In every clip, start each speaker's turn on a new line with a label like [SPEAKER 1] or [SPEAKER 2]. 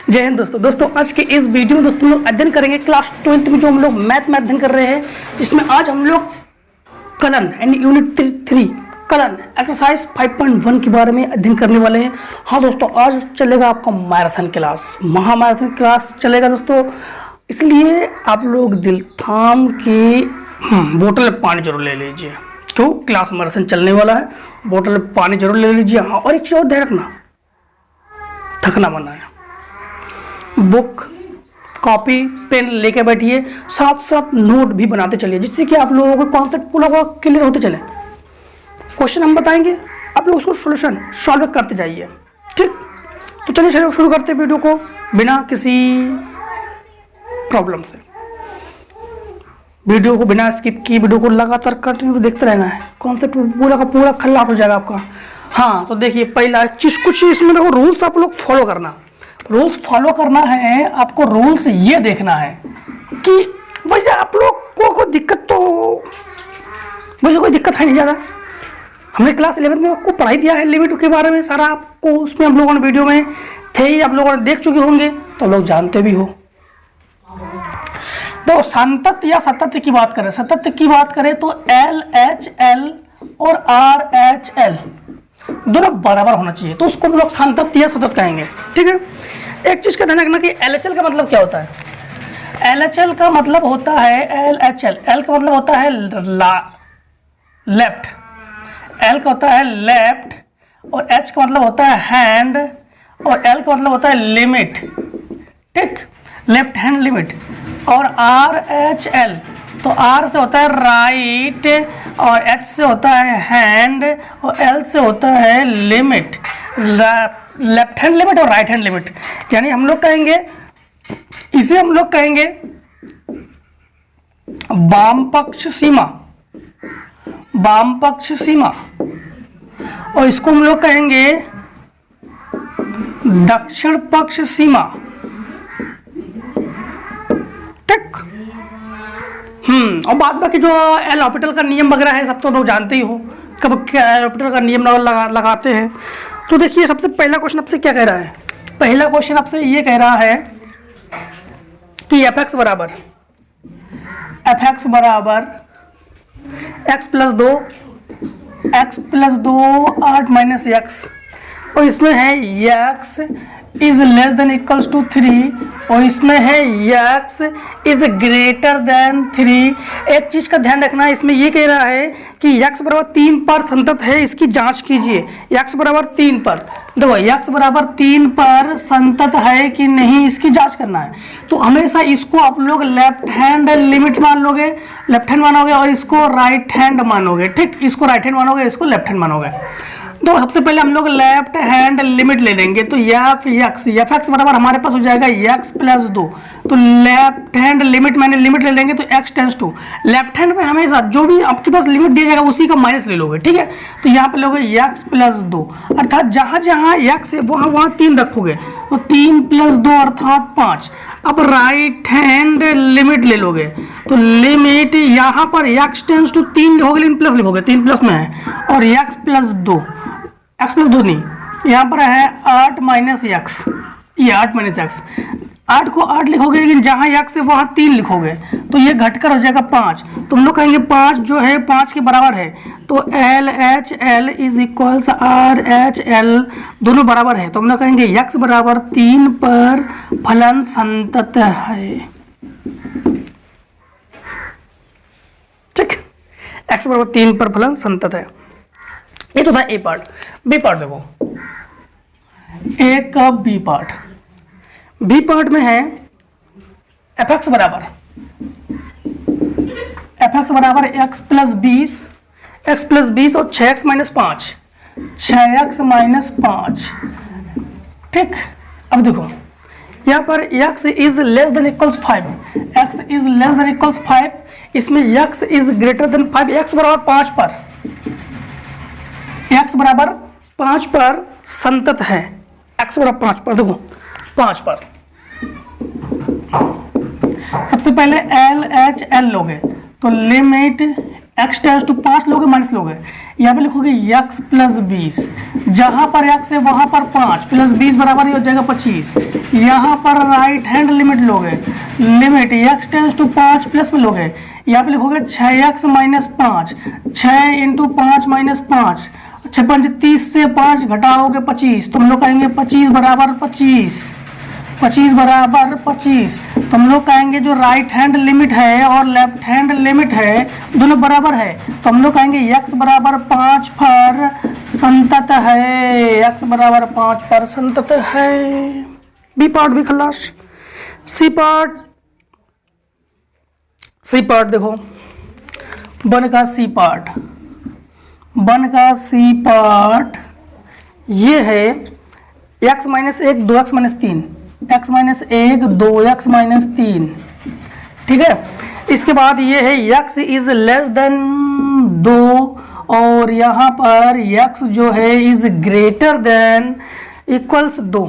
[SPEAKER 1] जय हिंद दोस्तों आज के इस वीडियो में दोस्तों हम लोग अध्ययन करेंगे क्लास 12th में जो हम लोग मैथ में अध्ययन कर रहे हैं, जिसमें आज हम लोग कलन यानी यूनिट 3 कलन एक्सरसाइज 5.1 के बारे में अध्ययन करने वाले हैं। हाँ दोस्तों, आज चलेगा आपका मैराथन क्लास, महामैराथन क्लास चलेगा दोस्तों, इसलिए आप लोग दिल थाम के बोतल में पानी जरूर ले लीजिए। क्यों? क्लास मैराथन चलने वाला है, बोतल में पानी जरूर ले लीजिए। हाँ, और एक चीज़ और ध्यान रखना, थकना मना है। बुक कॉपी पेन लेके बैठिए, साथ साथ नोट भी बनाते चलिए, जिससे कि आप लोगों को कॉन्सेप्ट पूरा क्लियर होते चले। क्वेश्चन हम बताएंगे, आप लोग उसको सोल्यूशन सॉल्व करते जाइए। ठीक, तो चलिए शुरू करते हैं वीडियो को बिना किसी प्रॉब्लम से। वीडियो को बिना स्किप किए वीडियो को लगातार कंटिन्यू देखते रहना है, कॉन्सेप्ट पूरा का पूरा खल्लास हो जाएगा आपका। हाँ, तो देखिए पहला चीज कुछ इसमें देखो, रूल्स आप लोग फॉलो करना। रूल्स फॉलो करना है आपको, रूल्स ये देखना है कि वैसे आप लोग को कोई दिक्कत तो वैसे कोई दिक्कत है नहीं ज़्यादा। हमने क्लास 11 में आपको पढ़ाई दिया है लिमिट के बारे में सारा, आपको उसमें हम लोगों ने वीडियो में थे ही, आप लोगों ने देख चुके होंगे, तो लोग जानते भी हो। तो संतत या सतत की बात करें, सतत की बात करें तो LHL और RHL दोनों बराबर होना चाहिए, तो उसको हम लोग संतत या सतत कहेंगे। ठीक है, एक चीज का ध्यान रखना कि LHL का मतलब क्या होता है। LHL का मतलब होता है LHL, L का मतलब होता है लेफ्ट, L का होता है लेफ्ट, और H का मतलब होता है हैंड, और L का मतलब होता है लिमिट। ठीक, लेफ्ट हैंड लिमिट। और RHL तो R से होता है राइट, और H से होता है हैंड, और L से होता है लिमिट, लेफ्ट हैंड लिमिट और राइट हैंड लिमिट। यानी हम लोग कहेंगे, इसे हम लोग कहेंगे वाम पक्ष सीमा, वाम पक्ष सीमा, और इसको हम लोग कहेंगे दक्षिण पक्ष सीमा। ठीक, और बाद बाकी जो एल ऑर्बिटल का नियम वगैरह है सब तो लोग जानते ही हो, कब एल ऑर्बिटल का नियम लगाते हैं। तो देखिए सबसे पहला क्वेश्चन आपसे क्या कह रहा है। पहला क्वेश्चन आपसे ये कह रहा है कि fx बराबर x प्लस 2 8 माइनस x, और इसमें है x is less than equals to 3, और इसमें है x इज ग्रेटर देन 3। एक चीज का ध्यान रखना है, इसमें ये कह रहा है कि x बराबर 3 पर संतत है, इसकी जांच कीजिए। x बराबर 3 पर, देखो x बराबर 3 पर संतत है कि नहीं, इसकी जांच करना है। तो हमेशा इसको आप लोग लेफ्ट हैंड लिमिट मान लोगे, लेफ्ट हैंड मानोगे, और इसको राइट हैंड मानोगे। ठीक, इसको राइट हैंड मानोगे, इसको लेफ्ट हैंड मानोगे। तो सबसे पहले हम लोग लेफ्ट हैंड लिमिट ले लेंगे, तो fx बराबर हमारे पास हो जाएगा x प्लस 2। तो लेफ्ट हैंड लिमिट मैंने लिमिट ले लेंगे, तो x tends to, left hand में हमेशा जो भी आपके पास लिमिट दिया जाएगा उसी का माइनस ले लोगे। ठीक है, तो यहाँ पे लोगे x प्लस 2, अर्थात जहाँ जहाँ x है वहाँ 3 रखोगे, तो 3 प्लस 2 अर्थात 5। अब राइट हैंड लिमिट ले लोगे, तो लिमिट यहाँ पर x टेंस टू 3 लिखोगे, लेकिन प्लस लिखोगे, 3 प्लस में है, और x प्लस 2 नहीं, यहाँ पर है 8 माइनस x, ये 8 माइनस x, 8 को 8 लिखोगे, लेकिन जहाँ x है वहाँ 3 लिखोगे, तो ये घटकर हो जाएगा 5। तो हम लोग कहेंगे 5 जो है 5 के बराबर है, तो LHL इज इक्वल्स RHL दोनों बराबर है, तो हम लोग कहेंगे x बराबर 3 पर फलन संतत है। ठीक, x बराबर 3 पर फलन संतत है। ये तो था ए पार्ट। बी पार्ट देखो, ए का बी पार्ट, बी पार्ट में है fx बराबर x प्लस 20 और 6x माइनस 5, 6x माइनस 5। ठीक, अब देखो यहाँ पर x is less than equals 5, x is less than equals 5, इसमें x is greater then 5, x बराबर 5 पर, x बराबर 5 पर संतत है, x बराबर 5 पर, देखो 5 पर। सबसे पहले LHL लोगे, तो लिमिट x टेंस टू 5 लोगे माइनस लोगे, यहाँ पे लिखोगे x प्लस 20, जहाँ पर x है वहाँ पर 5 प्लस 20 बराबर ही हो जाएगा 25। यहाँ पर राइट हैंड लिमिट लोगे, limit x tends to 5 plus में लोगे, यहाँ पे लिखोगे 6x माइनस 5, 6 इंटू 5 माइनस 5, 6 5 30 से 5 घटाओगे 25, तुम लोग कहेंगे 25 बराबर 25, 25 बराबर 25। तुम लोग कहेंगे जो राइट हैंड लिमिट है और लेफ्ट हैंड लिमिट है दोनों बराबर है, तो हम लोग कहेंगे x बराबर 5 पर संतत है, x बराबर 5 पर संतत है। बी पार्ट भी खलास। सी पार्ट, सी पार्ट देखो, वन का सी पार्ट, वन का सी पार्ट ये है x minus 1 2x minus 3, x minus 1 2x minus 3, ठीक है। इसके बाद ये है x इज लेस देन 2 और यहाँ पर x जो है is greater than equals 2,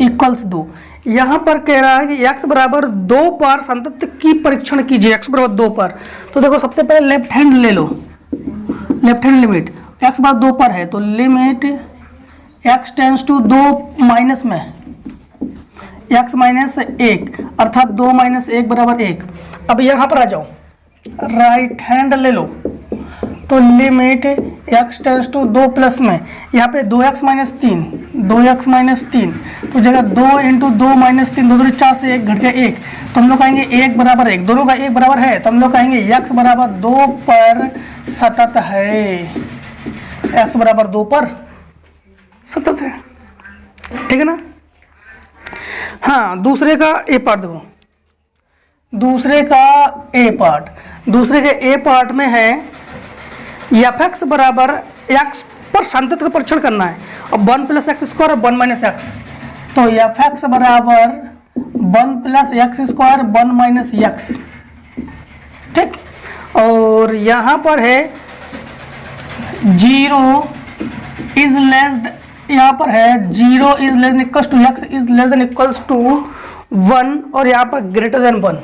[SPEAKER 1] equals 2। यहाँ पर कह रहा है कि x बराबर 2 पर संतत की परीक्षण कीजिए, x बराबर 2 पर। तो देखो सबसे पहले लेफ्ट हैंड ले लो, लेफ्ट हैंड लिमिट x बराबर 2 पर है तो limit x tends to 2 minus में x माइनस 1 अर्थात 2 माइनस 1 बराबर 1। अब यहाँ पर आ जाओ, राइट हैंड ले लो तो limit x tends to 2 plus में, यहाँ पे 2x माइनस 3, 2x माइनस 3 तो जगह 2 इंटू 2 माइनस 3, 2 4 से 1 घट गया 1, तो हम लोग कहेंगे 1 बराबर 1, दोनों का 1 बराबर है तो हम लोग कहेंगे x बराबर 2 पर सतत है, x बराबर 2 पर सतत है, ठीक है ना। हाँ दूसरे का ए पार्ट देखो, दूसरे का ए पार्ट, दूसरे के ए पार्ट में है f(x) बराबर x पर संतत का परीक्षण करना है और 1 प्लस एक्स स्क्वायर और 1 माइनस एक्स, तो f(x) बराबर 1 plus x square 1 minus x, ठीक। और यहाँ पर है 0 इज लेस, यहाँ पर है 0 is less than equals to x is less than equals to 1 और यहाँ पर ग्रेटर देन 1,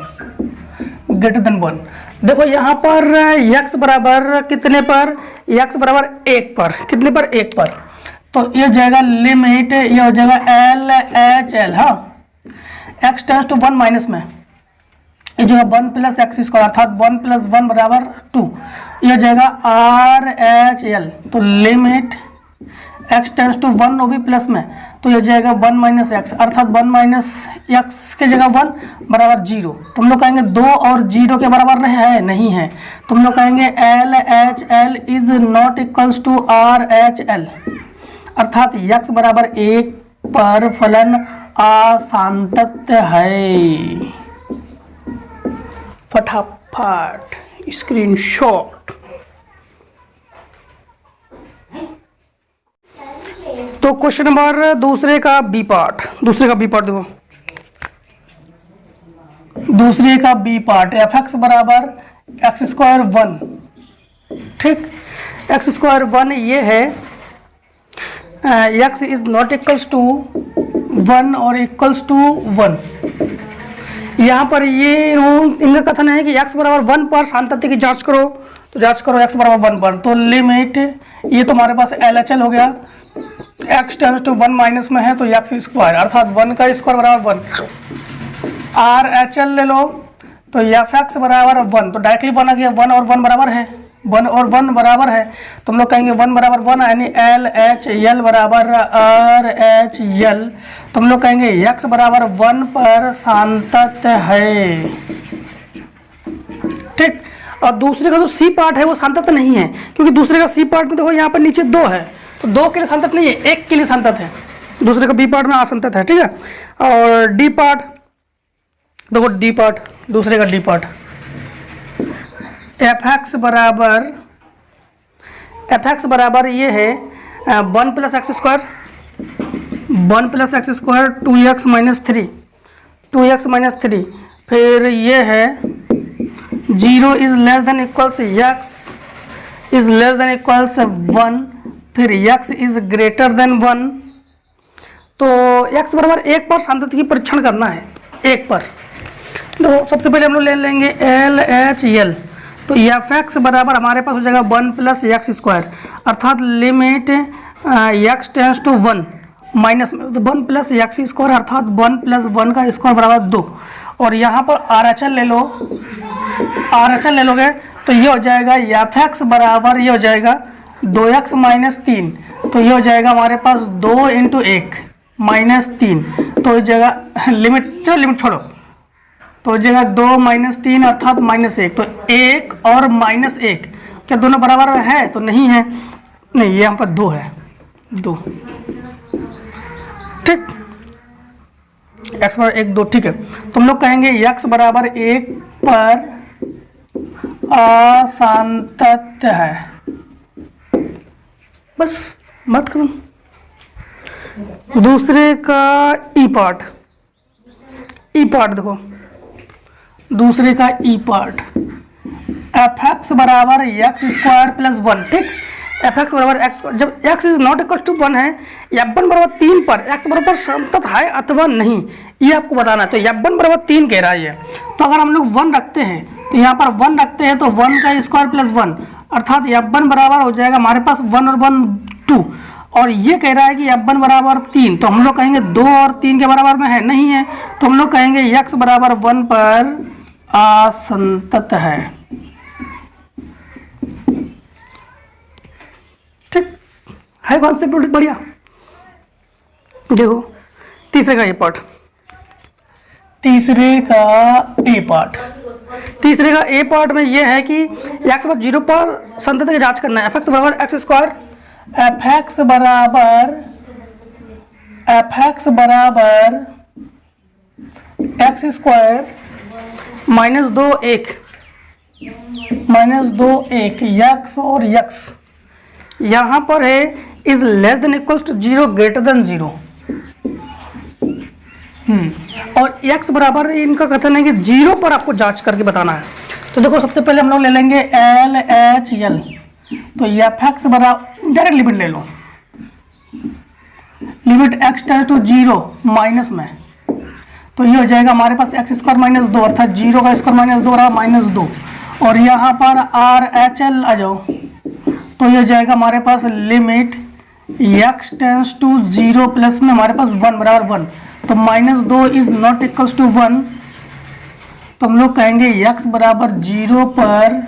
[SPEAKER 1] ग्रेटर देन 1। देखो यहाँ पर x बराबर कितने पर, x बराबर 1 पर, कितने पर 1 पर, तो ये हो जाएगा लिमिट, ये हो जाएगा एल एच एल, हाँ x टेंस टू 1 माइनस में, ये जो है 1 प्लस एक्स स्क्वायर अर्थात 1 प्लस 1 बराबर 2, ये हो जाएगा आर एच एल, तो लिमिट x टेंस टू 1 वो भी प्लस में, तो ये हो जाएगा 1 माइनस एक्स अर्थात 1 माइनस एक्स के जगह 1 बराबर 0। तुम लोग कहेंगे 2 और 0 के बराबर है, नहीं है, तुम लोग कहेंगे L H L is not equals to R H L अर्थात x बराबर 1 पर फलन असांतत है। फटाफट स्क्रीनशॉट। तो क्वेश्चन नंबर दूसरे का बी पार्ट, दूसरे का बी पार्ट देखो, दूसरे का बी पार्ट f(x) बराबर एक्स स्क्वायर 1, ठीक, एक्स स्क्वायर 1 ये है, x is not equals to 1 और इक्वल्स टू 1। यहाँ पर ये इनका कथन है कि x बराबर 1 पर सांतत्य की जांच करो, तो जांच करो x बराबर 1 पर, तो लिमिट ये तुम्हारे पास LHL हो गया, x टेंस टू 1 माइनस में है तो x स्क्वायर अर्थात 1 का स्क्वायर बराबर 1, RHL ले लो तो f(x) बराबर 1, तो डायरेक्टली 1 आ गया, 1 और 1 बराबर है, 1 और 1 बराबर है, तुम लोग कहेंगे 1 बराबर 1 यानी LHL बराबर RHL, तुम लोग कहेंगे x बराबर 1 पर सांतत है, ठीक। और दूसरे का जो सी पार्ट है वो सांतत नहीं है, क्योंकि दूसरे का सी पार्ट में देखो यहाँ पर नीचे 2 है, तो 2 के लिए सांतत नहीं है, 1 के लिए सांतत है, दूसरे का बी पार्ट में असंतत है, ठीक है। और डी पार्ट देखो, डी पार्ट, दूसरे का डी पार्ट f(x) बराबर ये है 1 plus x square, 1 plus x square 2x minus 3, 2x minus 3, फिर ये है 0 is less than equals x is less than equals 1, फिर x इज ग्रेटर देन 1, तो x बराबर 1 पर सांतत्य की परीक्षण करना है, 1 पर। तो सबसे पहले हम लोग ले लेंगे LHL, तो एफ एक्स बराबर हमारे पास हो जाएगा 1 प्लस एक्स स्क्वायर, अर्थात limit x tends to 1 minus में 1 प्लस एक्स स्क्वायर अर्थात 1 प्लस 1 का स्क्वायर बराबर 2। और यहाँ पर आर एच एल ले लो, आर एच एल ले लोगे तो ये हो जाएगा एफ एक्स बराबर ये हो जाएगा 2x माइनस 3, तो ये हो जाएगा हमारे पास 2 इंटू 1 माइनस 3, तो हो जाएगा लिमिट, चलो लिमिट छोड़ो, तो हो जाएगा 2 माइनस 3 अर्थात माइनस 1, तो 1 और माइनस 1 क्या दोनों बराबर है? तो नहीं है, नहीं ये यहाँ पर 2 है, 2 ठीक, x बराबर 1 2 ठीक है। तो हम लोग कहेंगे x बराबर 1 पर असांतत्य है, बस मत करो। दूसरे का ई पार्ट, ई पार्ट देखो, दूसरे का ई पार्ट एफ एक्स बराबर एक्स स्क्वायर प्लस 1, ठीक, एफ एक्स बराबर एक्स, जब x is not equal to 1 है, f1 बराबर 3 पर x बराबर समतत है अथवा नहीं, ये आपको बताना है। तो f1 बराबर 3 कह रहा है ये, तो अगर हम लोग 1 रखते हैं तो यहाँ पर 1 रखते हैं तो 1 का स्क्वायर प्लस 1 अर्थात f1 बराबर हो जाएगा हमारे पास 1 और 1 2, और ये कह रहा है कि f1 बराबर 3, तो हम लोग कहेंगे 2 और 3 के बराबर में है, नहीं है, तो हम लोग कहेंगे x बराबर 1 पर असंतत है, ठीक है, कॉन्सेप्ट बढ़िया। देखो तीसरे का ये पार्ट, तीसरे का ए पार्ट, तीसरे का ए पार्ट में ये है कि x बराबर 0 पर संतत की जांच करना है। एफ एक्स बराबर एक्स स्क्वायर, एफ एक्स बराबर एक्स स्क्वायर माइनस 2 1 यक्स और यक्स यहाँ पर है is less than equals to 0 greater than 0, और x बराबर इनका कथन है कि 0 पर आपको जांच करके बताना है। तो देखो सबसे पहले हम लोग ले लेंगे एल एच एल, तो एफ एक्स बराबर डायरेक्ट लिमिट ले लो, limit x tends to 0 minus में, तो ये हो जाएगा हमारे पास एक्स स्क्वायर माइनस 2 अर्थात 0 का स्क्वायर माइनस 2 बराबर माइनस 2, और यहाँ पर आर एच एल आ जाओ, तो ये हो जाएगा हमारे पास limit x tends to 0 plus में हमारे पास 1 बराबर 1, तो minus 2 is not equals to 1, तो हम लोग कहेंगे x बराबर 0 पर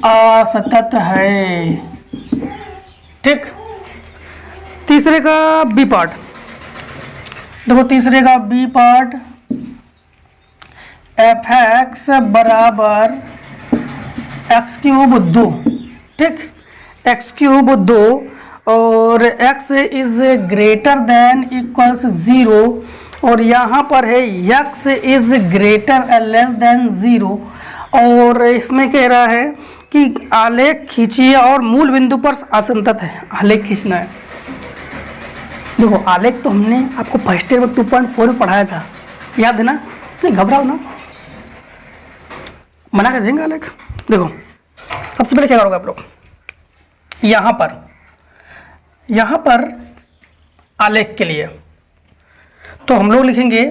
[SPEAKER 1] असतत है, ठीक। तीसरे का बी पार्ट देखो, तीसरे का बी पार्ट एफ एक्स बराबर एक्स क्यूब 2, ठीक, एक्स क्यूब 2 और x is greater than equals 0, और यहाँ पर है x is greater less than 0, और इसमें कह रहा है कि आलेख खींचिए और मूल बिंदु पर असंतत है, आलेख खींचना है। देखो आलेख तो हमने आपको फर्स्ट ईयर में 2.4 में पढ़ाया था, याद है ना, नहीं घबराओ ना, बना कर देंगे आलेख। देखो सबसे पहले क्या करोगे आप लोग, यहाँ पर आलेख के लिए तो हम लोग लिखेंगे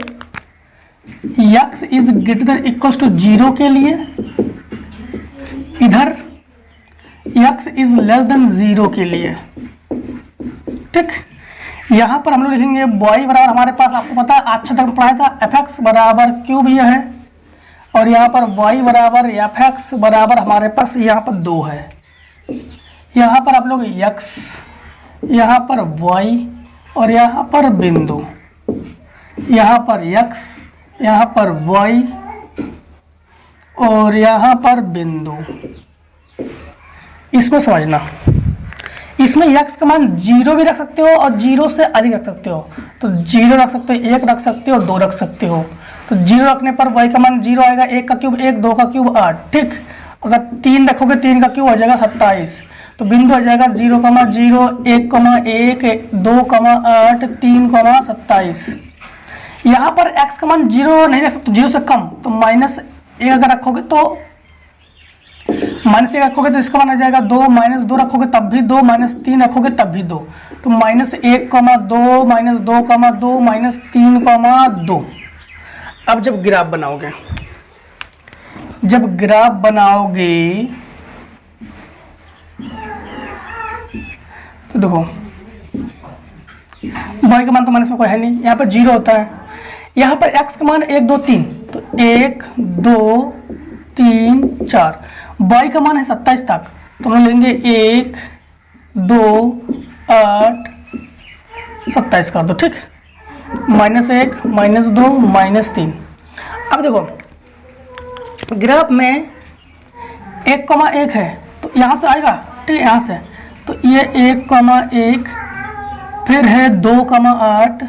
[SPEAKER 1] x is greater than equals to 0 के लिए, इधर x इज लेस देन 0 के लिए, ठीक। यहाँ पर हम लोग लिखेंगे y बराबर हमारे पास आपको पता है अच्छा तक पढ़ाया था एफ एक्स बराबर क्यूब यह है, और यहाँ पर y बराबर एफ एक्स बराबर हमारे पास यहाँ पर 2 है, यहाँ पर आप लोग x, यहाँ पर y और यहाँ पर बिंदु, यहाँ पर x, यहाँ पर y और यहाँ पर बिंदु, इसमें समझना, इसमें x का मान 0 भी रख सकते हो और 0 से अधिक रख सकते हो, तो 0 रख सकते हो, 1 रख सकते हो, 2 रख सकते हो, तो 0 रखने पर y का मान 0 आएगा, 1 का क्यूब 1, 2 का क्यूब 8, ठीक। अगर 3 रखोगे 3 का क्यूब हो जाएगा 27, तो बिंदु आ जाएगा 0, 0, 1, 1, 2, 8, 3, 27। यहाँ पर x का मान 0 नहीं रख सकते, 0 से कम, तो माइनस 1 अगर रखोगे तो माइनस 1 रखोगे तो इसका मान आ जाएगा 2, माइनस 2 रखोगे तब भी 2, माइनस 3 रखोगे तब भी 2, तो माइनस 1, 2, माइनस 2, 2, माइनस 3, 2। अब जब ग्राफ बनाओगे जब ग्राफ बनाओगे तो देखो y का मान तो माइनस में कोई है नहीं, यहाँ पर 0 होता है, यहाँ पर x का मान 1 2 3, तो 1 2 3 4, y का मान है 27 तक, तो हम लेंगे 1 2 8 27 कर दो, ठीक, -1 -2 -3। अब देखो ग्राफ में 1,1 है तो यहाँ से आएगा, ठीक है, यहाँ से, तो ये 1,1, फिर है 2,8,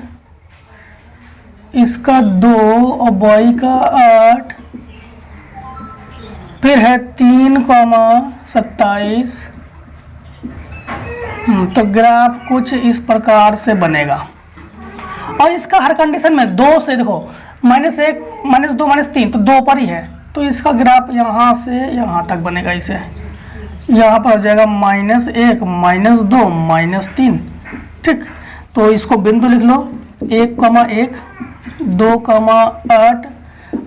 [SPEAKER 1] इसका 2 और y का 8, फिर है 3,27। तो ग्राफ कुछ इस प्रकार से बनेगा, और इसका हर कंडीशन में 2 से देखो -1 -2 -3 तो 2 पर ही है, तो इसका ग्राफ यहाँ से यहाँ तक बनेगा। इसे यहाँ पर हो जाएगा -1 -2 -3, ठीक। तो इसको बिंदु लिख लो 1,1 2,8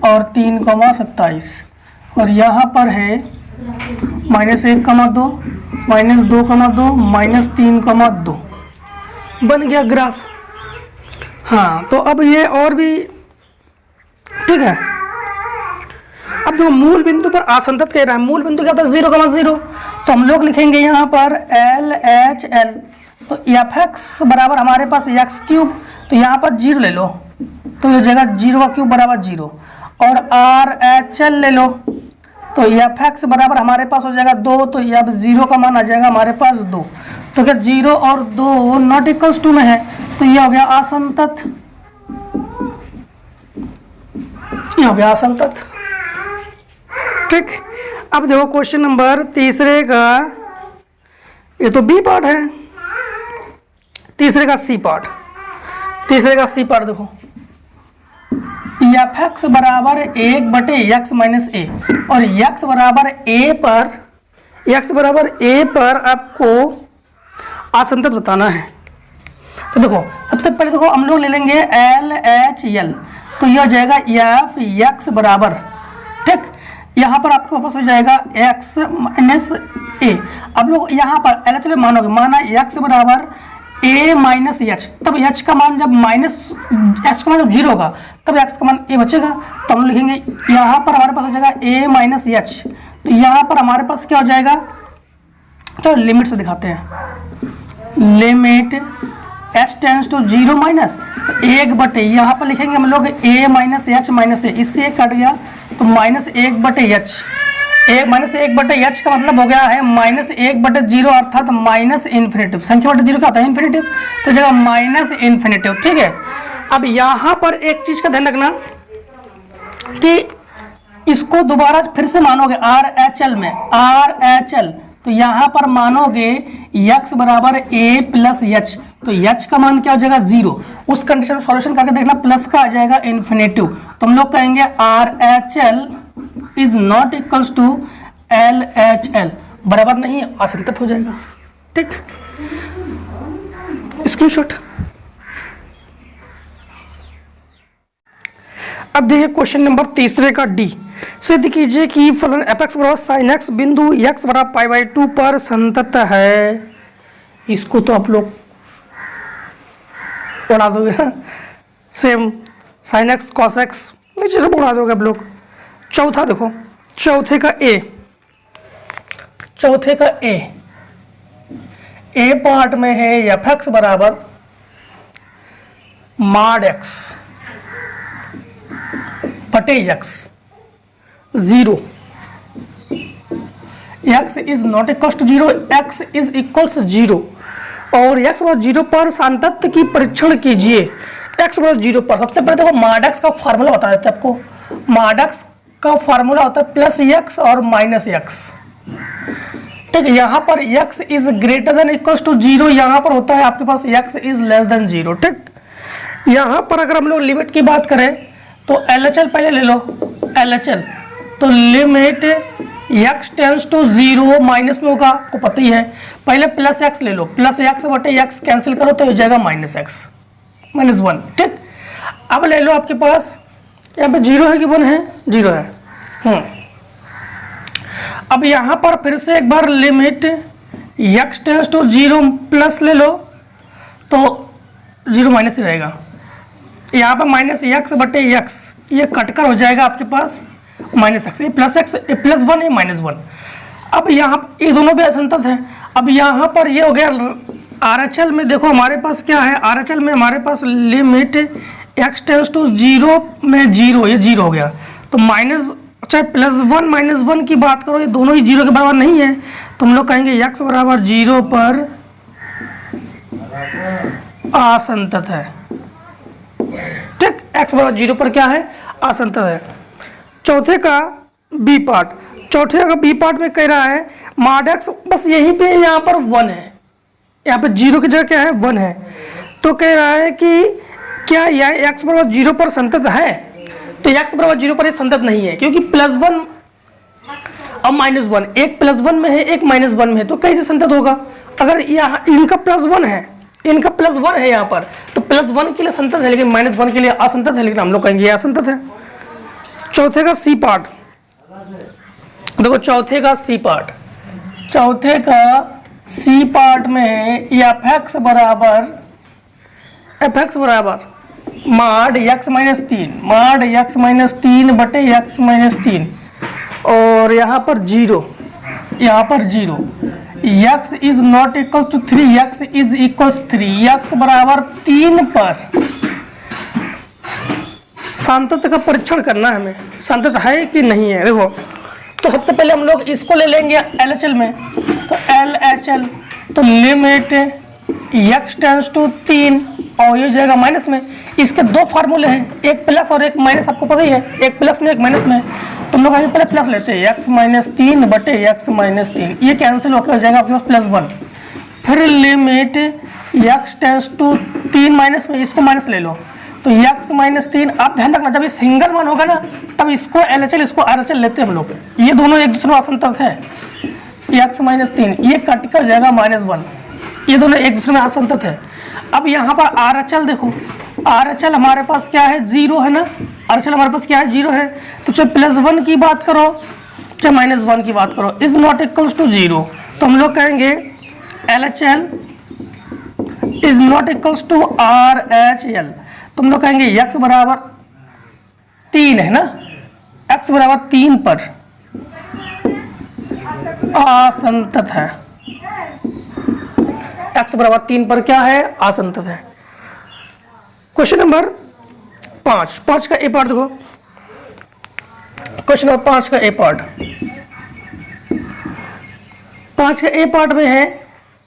[SPEAKER 1] और 3,27, और यहाँ पर है -1,2 -2,2 -3,2 बन गया ग्राफ। हाँ, तो अब ये और भी ठीक है। अब जो मूल बिंदु पर आसंतत कह रहा है, मूल बिंदु क्या होता है 0,0, तो हम लोग लिखेंगे यहाँ पर LHL, तो fx बराबर हमारे पास x3, तो यहाँ पर 0 ले लो, तो ये जगह 0 बराबर 0, और RHL ले लो, तो fx बराबर हमारे पास हो जाएगा 2, तो अब 0 का मान आ जाएगा हमारे पास 2, तो क्या 0 और 2 नॉट इक्वल्स टू में है, तो ये हो गया असंतत, ये हो गया असंतत, ठीक। अब देखो क्वेश्चन नंबर तीसरे का, ये तो बी पार्ट है, तीसरे का सी पार्ट, तीसरे का सी पार्ट देखो, fx बराबर 1/x माइनस ए, और x बराबर a पर आपको आसंतत बताना है। तो देखो सबसे पहले देखो हम लोग ले लेंगे LHL, तो यह हो जाएगा fx बराबर, ठीक, यहाँ पर आपके पास हो जाएगा x माइनस ए। अब लोग यहाँ पर LHL मानोगे, माना x बराबर a माइनस एच, तब h का मान जब h का मान जब 0 होगा तब x का मान a बचेगा, तो हम लिखेंगे यहाँ पर हमारे पास हो जाएगा a माइनस एच, तो यहाँ पर हमारे पास क्या हो जाएगा, तो लिमिट से दिखाते हैं, limit h tends to 0 minus, तो 1/, यहाँ पर लिखेंगे हम लोग a minus H minus A, इससे एक कट गया तो -1/h, -1/h का मतलब हो गया है -1/0, अर्थात माइनस इन्फिनेटिव, संख्या बटे 0 क्या होता है इन्फिनेटिव, तो जगह माइनस इन्फिनेटिव, ठीक है। अब यहाँ पर एक चीज का ध्यान रखना कि इसको दोबारा फिर से मानोगे RHL में, RHL, तो यहाँ पर मानोगे x बराबर a प्लस एच, तो h का मान क्या हो जाएगा 0, उस कंडीशन में सॉल्यूशन करके देखना प्लस का आ जाएगा इन्फिनेटिव, तो हम लोग कहेंगे RHL is not equals to LHL, बराबर नहीं, असंतत हो जाएगा, ठीक, स्क्रीनशॉट। अब देखिए क्वेश्चन नंबर तीसरे का डी, सिद्ध कीजिए कि फलन fx बराबर sin x बिंदु x बराबर π/2 पर संतत है। इसको तो आप लोग उड़ा दोगे ना, same sin x cos x नीचे से उड़ा दोगे आप लोग। चौथा देखो, चौथे का ए पार्ट में है fx बराबर mod x बटे x 0, x is not equals to 0, x is equals 0, और x बराबर 0 पर सांतत्य की परीक्षण कीजिए। x बराबर 0 पर सबसे पहले देखो mod x का फार्मूला बता देते हैं आपको, mod x का फार्मूला होता है +x और -x, ठीक है। यहाँ पर x is greater than equals to 0, यहाँ पर होता है आपके पास x इज लेस देन 0, ठीक। यहाँ पर अगर हम लोग लिमिट की बात करें तो LHL पहले ले लो, LHL, तो limit x tends to 0 minus में होगा, आपको पता ही है, पहले +x ले लो, +x बटे x कैंसिल करो तो हो जाएगा -x -1, ठीक। अब ले लो आपके पास यहाँ पे 0 है कि 1 है, 0 है, अब यहाँ पर फिर से एक बार limit x tends to 0 plus ले लो तो 0 माइनस ही रहेगा। यहाँ पर माइनस एक्स बटे एक्स, ये कटकर हो जाएगा आपके पास माइनस एक्स, ये प्लस वन, ये माइनस वन। अब यहाँ ये दोनों भी असंतत है। अब यहाँ पर ये हो गया RHL में, देखो हमारे पास क्या है, RHL में हमारे पास लिमिट x टेंस टू 0 में 0, ये 0 हो गया। तो माइनस चाहे प्लस वन माइनस वन की बात करो, ये दोनों ही 0 के बराबर नहीं है, तो हम लोग कहेंगे x बराबर 0 पर असंतत है। ठीक, x बराबर 0 पर क्या है, असंतत है। चौथे का बी पार्ट, चौथे का बी पार्ट में कह रहा है मॉड x, बस यहीं पे यहाँ पर 1 है, यहाँ पे 0 की जगह क्या है 1 है। तो कह रहा है कि क्या यह x बराबर 0 पर संतत है, तो x बराबर 0 पर ये संतत नहीं है, क्योंकि प्लस वन और माइनस वन, एक प्लस वन में है एक माइनस वन में है, तो कैसे संतत होगा। अगर यहाँ इनका प्लस वन है, इनका प्लस वन है यहाँ पर, तो प्लस वन के लिए संतत है लेकिन माइनस वन के लिए असंतत है, लेकिन हम लोग कहेंगे ये असंतत है। चौथे का सी पार्ट, देखो चौथे का सी पार्ट, चौथे का सी पार्ट में एफ एक्स बराबर mod x minus 3, mod x minus 3 बटे x माइनस 3, और यहाँ पर 0, यहाँ पर 0, x is not equal to 3, x is equal 3, x बराबर 3 पर संतत का परीक्षण करना है हमें, संतत है कि नहीं है। देखो तो सबसे पहले हम लोग इसको ले लेंगे LHL में, तो LHL, तो लिमिट x टेंस टू 3 और ये जाएगा माइनस में। इसके दो फार्मूले हैं, एक प्लस और एक माइनस, आपको पता ही है, एक प्लस में एक माइनस में। तो हम लोग आगे पहले प्लस लेते हैं, x माइनस 3 बटे x माइनस 3, ये कैंसिल होकर हो जाएगा आपके पास प्लस 1। फिर limit x tends to 3 minus में, इसको माइनस ले लो, तो x माइनस 3। आप ध्यान रखना जब ये सिंगल वन होगा ना तब इसको LHL इसको RHL लेते हैं हम लोग, ये दोनों एक दूसरे में असंतत है। x माइनस 3 ये कट कर जाएगा माइनस 1, ये दोनों एक दूसरे में असंतत है। अब यहाँ पर RHL देखो, RHL हमारे पास क्या है 0 है ना, RHL हमारे पास क्या है 0 है, तो चाहे प्लस 1 की बात करो चाहे माइनस 1 की बात करो, इज नॉट इक्वल्स टू 0, तो हम लोग कहेंगे LHL is not equals to RHL, तो हम लोग कहेंगे x बराबर 3 है ना, x बराबर 3 पर असंतत है, x बराबर 3 पर क्या है, असंतत है। क्वेश्चन नंबर 5 का ए पार्ट देखो, क्वेश्चन नंबर 5 का ए पार्ट, 5 का ए पार्ट में है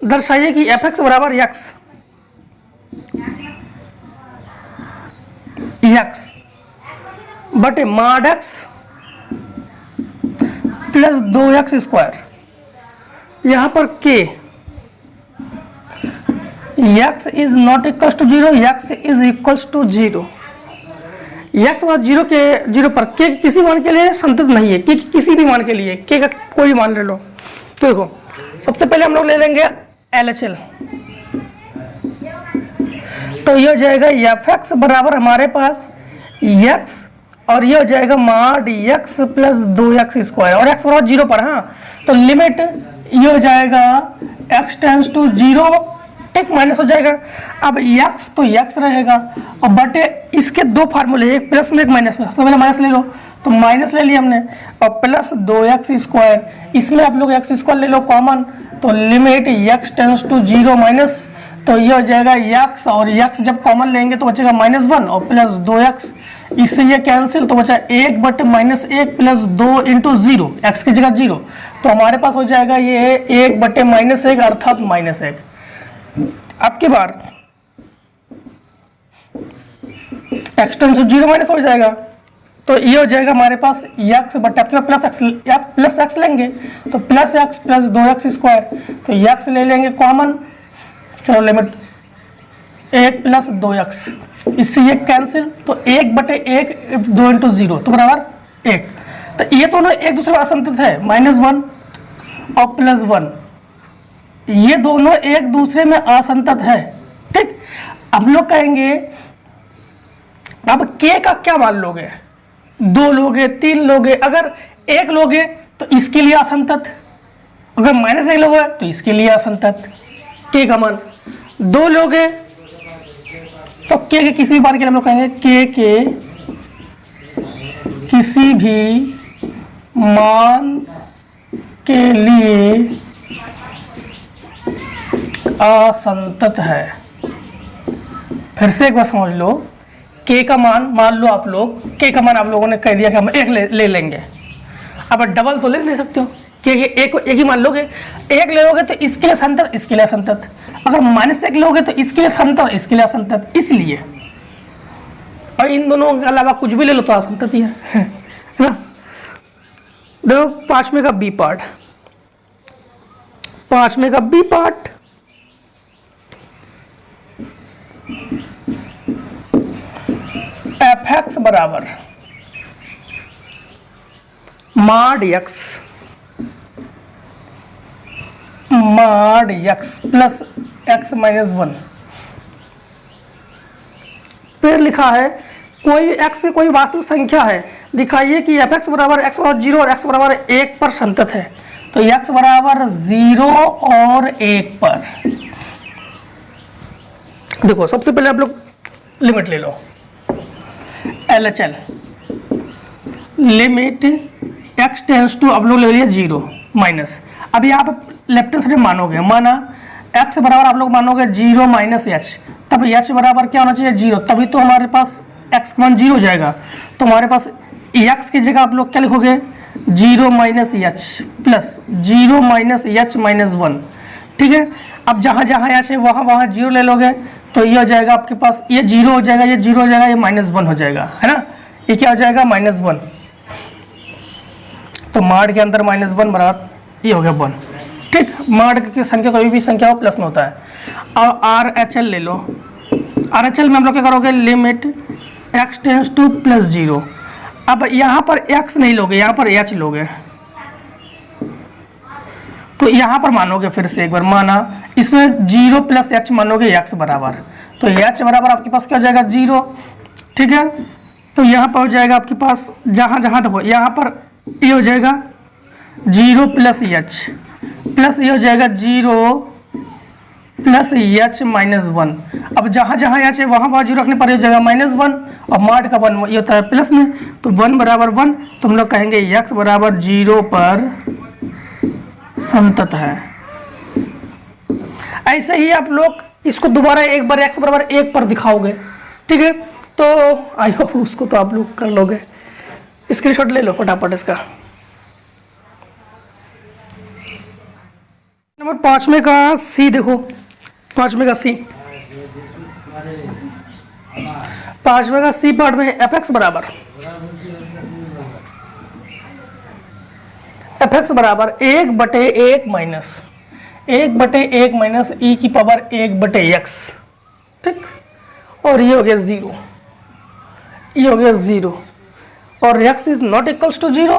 [SPEAKER 1] दर्शाइए कि एफ एक्स बराबर x बटे mod x plus 2x square, यहां पर k x is not equal to 0, x is equal to 0, x बराबर 0 के 0 पर k किसी मान के लिए संतत नहीं है, k किसी भी मान के लिए, k का कोई मान ले लो। तो देखो सबसे पहले हम लोग ले लेंगे LHL, तो ये हो जाएगा एफ एक्स बराबर हमारे पास x और ये हो जाएगा mod x plus 2x square, और x बराबर 0 पर, हाँ तो लिमिट ये हो जाएगा x टेंस टू 0, एक माइनस हो जाएगा। अब x तो x रहेगा और बटे इसके दो फार्मूले, एक प्लस में एक माइनस में, सबसे पहले माइनस ले लो, तो माइनस ले लिया हमने, और प्लस 2x स्क्वायर, इसमें आप लोग x स्क्वायर ले लो कॉमन, तो limit x tends to 0 minus, तो ये हो जाएगा x, और x जब कॉमन लेंगे तो बचेगा -1 और प्लस 2x, इससे ये कैंसिल, तो बचा 1 बटे -1 प्लस 2 इंटू 0, x की जगह 0, तो हमारे पास हो जाएगा ये 1 बटे -1 अर्थात -1। अब की बार x टेंस टू 0 माइनस हो जाएगा, तो ये हो जाएगा हमारे पास x बटे, आपके पास प्लस x लेंगे तो plus x plus 2x square, तो x ले लेंगे कॉमन, चलो लिमिट 1 प्लस 2x, इससे ये कैंसिल, तो 1 बटे 1 2 इंटू 0 तो बराबर 1। तो ये दोनों एक दूसरे में असंतत है, -1 और +1, ये दोनों एक दूसरे में असंतत है। ठीक, हम लोग कहेंगे अब k का क्या मान लोगे, 2 लोगे 3 लोगे, अगर 1 लोगे तो इसके लिए असंतत, अगर -1 लोग है तो इसके लिए असंतत। के का मान 2 लोग है तो के किसी भी बार के लिए हम लोग कहेंगे के किसी भी मान के लिए असंतत है। फिर से एक बार समझ लो, के का मान लो आप लोग, के का मान आप लोगों ने कह दिया कि हम 1 ले लेंगे। अब डबल तो ले नहीं सकते हो, के एक ही मान लोगे, 1 ले लोगे तो इसके लिए संतत, इसके लिए असंतत। अगर -1 लोगे तो इसके लिए संतत, इसके लिए असंतत, इसलिए। और इन दोनों के अलावा कुछ भी ले लो तो असंतत ही है ना। देखो 5वें का बी पार्ट, 5वें का बी पार्ट, fx बराबर mod x plus x minus 1। फिर लिखा है कोई x से कोई वास्तविक संख्या है, दिखाइए कि fx बराबर x बराबर 0 और x बराबर 1 पर संतत है। तो x बराबर 0 और 1 पर, देखो सबसे पहले आप लोग लिमिट ले लो, LHL limit x tends to, अब लोग ले लिया 0 माइनस। अब यहाँ पर लेफ्ट साइड मानोगे, माना x बराबर आप लोग मानोगे 0 माइनस h, तब h बराबर क्या होना चाहिए 0, तभी तो हमारे पास x का मान 0 हो जाएगा। तो हमारे पास x की जगह आप लोग क्या लिखोगे 0 minus h plus 0 minus h minus 1। ठीक है, अब जहाँ जहाँ h है वहाँ 0 ले लोगे तो ये हो जाएगा आपके पास, ये 0 हो जाएगा, ये 0 हो जाएगा, ये -1 हो जाएगा, है ना। ये क्या हो जाएगा -1, तो माड के अंदर -1 बराबर ये हो गया 1। ठीक, माड की संख्या कोई भी संख्या हो प्लस में होता है। और RHL ले लो, RHL में हम लोग क्या करोगे limit x tends two plus 0। अब यहाँ पर x नहीं लोगे, यहाँ पर h लोगे, तो यहाँ पर मानोगे, फिर से एक बार माना, इसमें 0 प्लस h मानोगे x बराबर, तो h बराबर आपके पास क्या हो जाएगा 0। ठीक है, तो यहाँ पर हो जाएगा आपके पास, जहाँ जहाँ देखो यहाँ पर ये हो जाएगा 0 प्लस h प्लस ये हो जाएगा 0 प्लस h माइनस 1। अब जहाँ जहाँ h है वहाँ 0 रखने पर हो जाएगा -1, और माड का 1 ये होता है प्लस में, तो 1 बराबर 1, तो हम लोग कहेंगे x बराबर 0 पर संतत है। ऐसे ही आप लोग इसको दोबारा एक बार x बराबर 1 पर दिखाओगे। ठीक है, तो आई होप उसको तो आप लोग कर लोगे, स्क्रीनशॉट ले लो फटाफट इसका। नंबर 5वें का सी देखो, 5वें का सी, 5वें का सी पार्ट में fx बराबर 1/1 माइनस e की पावर 1/x। ठीक, और ये हो गया 0, ये हो गया 0, और x is not equals to 0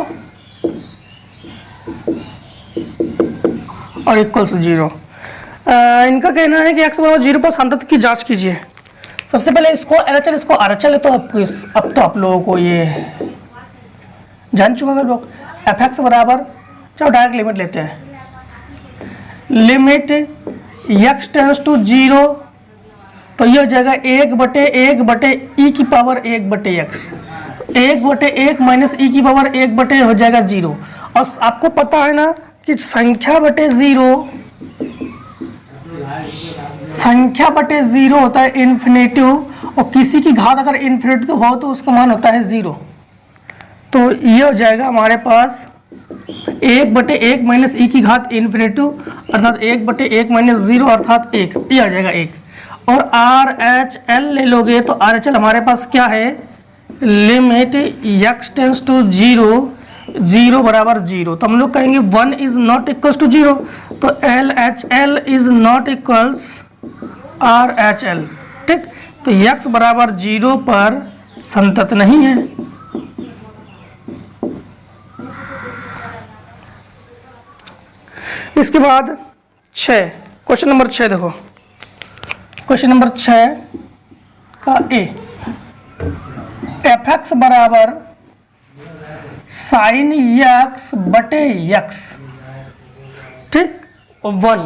[SPEAKER 1] और इक्वल्स 0। इनका कहना है कि x बराबर 0 पर संतत की जांच कीजिए। सबसे पहले इसको LHL, इसको RHL है, तो अब तो आप लोगों को ये जान चुका है लोग। fx बराबर, चलो डायरेक्ट लिमिट लेते हैं, लिमिट x टेंस टू 0, तो ये हो जाएगा 1/1 e की पावर 1/x, 1/1 माइनस e की पावर 1/, हो जाएगा 0। और आपको पता है ना कि संख्या बटे 0 होता है इन्फिनेटिव, और किसी की घात अगर इन्फिनेटिव हो तो उसका मान होता है 0। तो ये हो जाएगा हमारे पास 1/1 माइनस e की घात इन्फिनेटिव, अर्थात 1/1 माइनस 0 अर्थात 1, ये आ जाएगा 1। और RHL ले लोगे तो RHL हमारे पास क्या है, लिमिट x टेंस टू 0 बराबर 0, तो हम लोग कहेंगे 1 इज नॉट इक्वल्स टू 0, तो LHL is not equals RHL। ठीक, तो x बराबर 0 पर संतत नहीं है। इसके बाद 6, क्वेश्चन नंबर 6 देखो, क्वेश्चन नंबर 6 का ए, fx बराबर साइन यक्स बटे यक्स, ठीक, 1।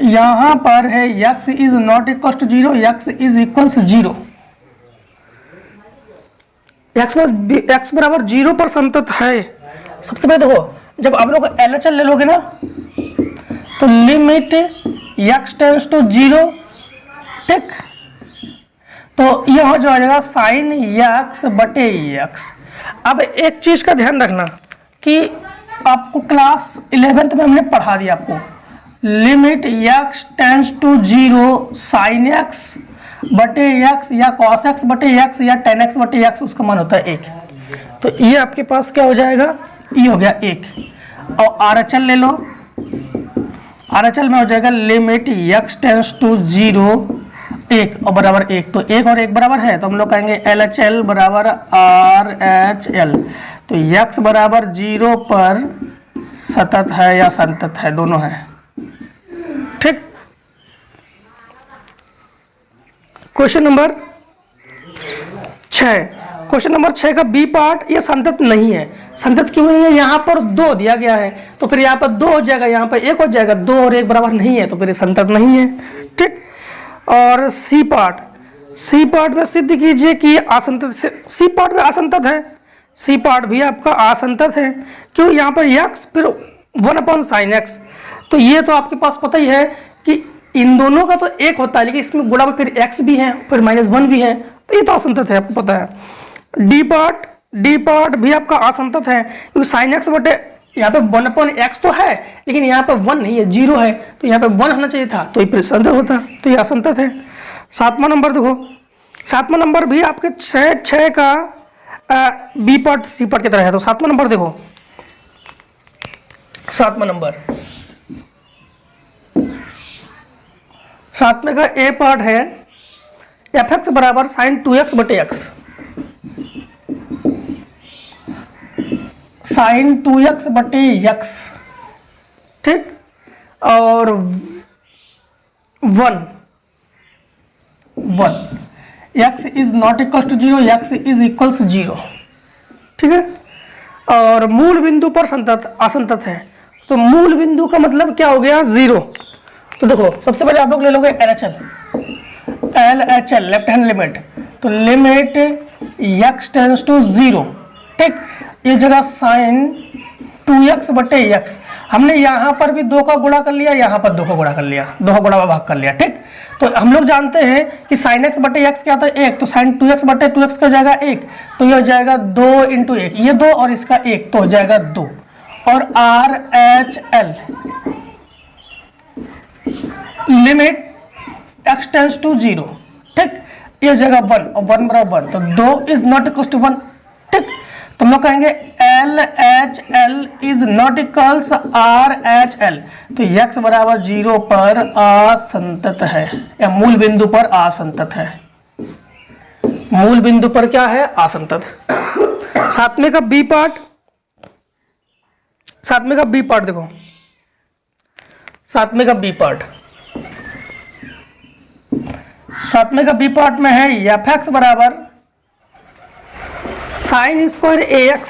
[SPEAKER 1] यहां पर है x is not equal to 0, x is equal 0, x बराबर 0 पर संतत है। सबसे पहले देखो, जब आप लोग LHS ले लोगे ना, तो लिमिट यक्स टेंड्स टू 0, ठीक, तो यह हो जाएगा साइन यक्स बटे यक्स। अब एक चीज का ध्यान रखना कि आपको क्लास 11th में हमने पढ़ा दिया आपको, limit x tends to 0 sine x बटे एक्स या कॉस एक्स बटे एक्स या टेन एक्स बटे एक्स, उसका मान होता है 1। तो ये आपके पास क्या हो जाएगा, ये हो गया 1। और RHL ले लो, RHL में हो जाएगा लिमिट यक्स टेंड्स टू 0 1 और बराबर 1, तो 1 और 1 बराबर है, तो हम लोग कहेंगे LHL बराबर RHL। तो यक्स बराबर 0 पर सतत है या संतत है, दोनों है, ठीक। क्वेश्चन नंबर 6, क्वेश्चन नंबर 6 का बी पार्ट, ये संतत नहीं है। संतत क्यों नहीं है, यहाँ पर 2 दिया गया है, तो फिर यहाँ पर 2 हो जाएगा, यहाँ पर 1 हो जाएगा, 2 और 1 बराबर नहीं है, तो फिर ये संतत नहीं है, ठीक। और सी पार्ट में सिद्ध कीजिए कि असंतत से, सी पार्ट में असंतत है, सी पार्ट भी आपका असंतत है। क्यों, यहाँ पर यक्स फिर 1/sin x, तो ये तो आपके पास पता ही है कि इन दोनों का तो 1 होता है, लेकिन इसमें गुणा में फिर x भी है, फिर -1 भी है, तो ये तो असंतत है, आपको पता है। डी पार्ट भी आपका असंतत है, क्योंकि sin x बटे यहाँ पे 1/x तो है, लेकिन यहाँ पे 1 नहीं है, 0 है, तो यहाँ पे 1 होना चाहिए था, तो ये फिर संतत होता, तो ये असंतत है। 7वां नंबर देखो, 7वां नंबर भी आपके 6 का बी पार्ट सी पार्ट की तरह है। तो 7वां नंबर देखो, 7वां नंबर 7वें का ए पार्ट है fx बराबर sin 2x बटे x, sin 2x बटे x, ठीक, और 1 x is not equal to 0, x is equal 0, ठीक है। और मूल बिंदु पर संतत असंतत है, तो मूल बिंदु का मतलब क्या हो गया, 0। तो देखो, सबसे पहले आप लोग ले लोगे LHL लेफ्ट हैंड लिमिट, तो लिमिट x टेंड्स टू 0, ठीक, ये जगह sin 2x बटे x, हमने यहाँ पर भी 2 का गुणा कर लिया, यहाँ पर 2 का गुणा कर लिया, 2 का गुणा भाग कर लिया, ठीक। तो हम लोग जानते हैं कि sin x बटे x क्या होता है, 1, तो sin 2x बटे 2x का जाएगा 1, तो ये हो जाएगा 2 × 1, ये 2 और इसका 1, तो हो जाएगा 2। और RHL limit x tends to 0, ठीक, ये हो जाएगा 1 और 1 बराबर 1, तो 2 इज नॉट इक्वल टू 1, ठीक। तो हम लोग कहेंगे LHL is not equals RHL, तो x बराबर 0 पर असंतत है, या मूल बिंदु पर असंतत है, मूल बिंदु पर क्या है, असंतत। 7वें का बी पार्ट, 7वें का बी पार्ट देखो, 7वें का बी पार्ट, 7वें का बी पार्ट में है fx बराबर sine square ax,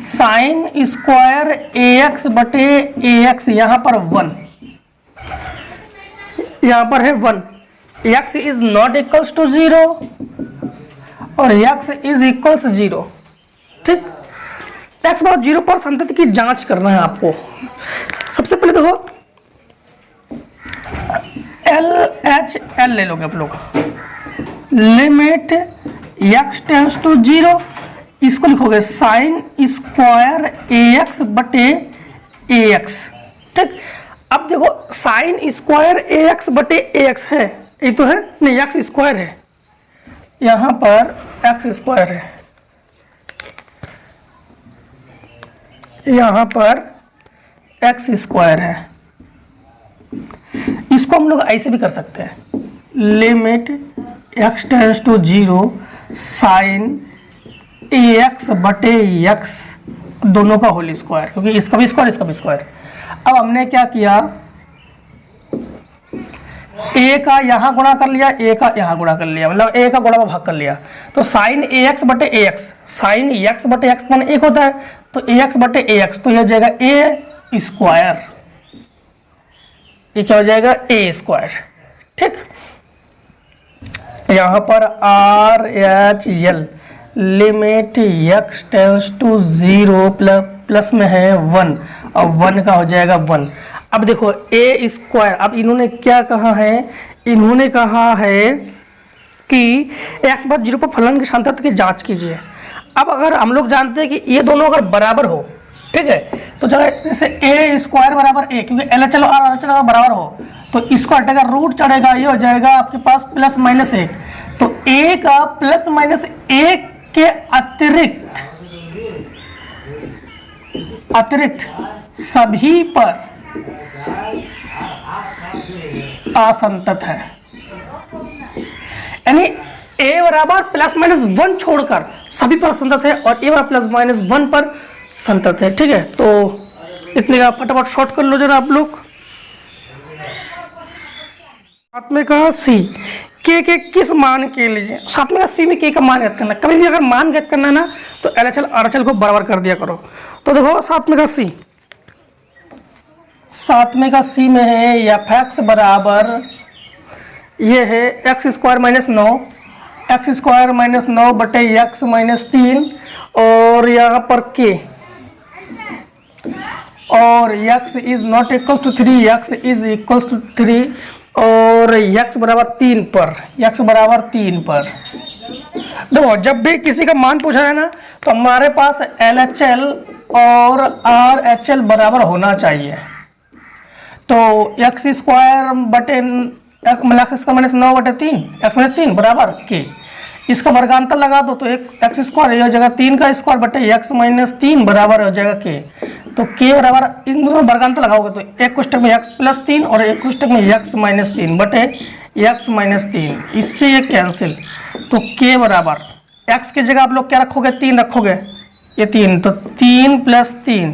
[SPEAKER 1] sine square ax बटे ax, यहां पर 1, यहां पर है 1, x is not equals to 0 और x इज इक्वल्स 0, ठीक। x बराबर 0 पर संतत की जांच करना है आपको। सबसे पहले देखो, LHL ले लोगे आप लोग, लिमिट x टेंड्स टू 0, इसको लिखोगे साइन स्क्वायर ax बटे ax, ठीक। अब देखो, साइन स्क्वायर ax बटे ax है, ये तो है नहीं, x स्क्वायर है, यहां पर x स्क्वायर है, यहां पर x स्क्वायर है। इसको हम लोग ऐसे भी कर सकते हैं, limit x tends to 0 sine ax बटे x, दोनों का होल स्क्वायर, क्योंकि इसका भी स्क्वायर, इसका भी स्क्वायर। अब हमने क्या किया, ए का यहाँ गुणा कर लिया, ए का यहाँ गुणा कर लिया, मतलब ए का गुणा में भाग कर लिया। तो साइन ए एक्स बटे ए एक्स, साइन एक्स बटे एक्स मान एक होता है, तो ए एक्स बटे ए एक्स, तो यह हो जाएगा ए स्क्वायर, ये क्या हो जाएगा ए स्क्वायर। ठीक, यहाँ पर R H L limit x tends to 0 plus में है 1 और 1 का हो जाएगा 1। अब देखो ए स्क्वायर, अब इन्होंने क्या कहा है, इन्होंने कहा है कि एक्स बराबर 0 पर फलन के सांतत्य की जांच कीजिए। अब अगर हम लोग जानते हैं कि ये दोनों अगर बराबर हो, ठीक है, तो जैसे ए स्क्वायर बराबर ए, क्योंकि एल एच एल और आर एच एल अगर बराबर हो तो इसको हटेगा, रूट चढ़ेगा, ये हो जाएगा आपके पास प्लस माइनस 1। तो ए का प्लस माइनस 1 के अतिरिक्त सभी पर असंतत है, यानी ए बराबर प्लस माइनस 1 छोड़कर सभी पर असंतत है और ए बराबर प्लस माइनस 1 पर संतत है। ठीक है, तो इतने का फटाफट शॉर्ट कर लो जरा आप लोग। साथ में कहा सी के किस मान के लिए, साथ में सी में के का मान ज्ञात करना। कभी भी अगर मान ज्ञात करना है ना तो L H L R H L को बराबर कर दिया करो। तो देखो साथ में का सी, साथ में का सी में है एफ एक्स बराबर, ये है X square minus 9, x square minus 9 बटे एक्स माइनस 3, और यहाँ पर के, और x is not equal to 3, x is equal to 3, और x बराबर 3 पर, x बराबर 3 पर। देखो जब भी किसी का मान पूछा है ना तो हमारे पास LHL और RHL बराबर होना चाहिए। तो x स्क्वायर बटे एक्स स्क्वायर माइनस 9 बटे 3, एक्स माइनस 3 बराबर के, इसका वर्गांतर लगा दो तो एक एक्स स्क्वायर, ये हो जाएगा 3 का स्क्वायर बटे एक्स माइनस 3 बराबर हो जाएगा के। तो के बराबर इन दोनों वर्गांतर लगाओगे तो एक कोष्टक में एक्स प्लस 3 और एक कोष्टक में एक्स माइनस 3 बटे एक्स माइनस 3, इससे ये कैंसिल। तो के बराबर एक्स की जगह आप लोग क्या रखोगे, 3 रखोगे, ये 3, तो 3 प्लस 3,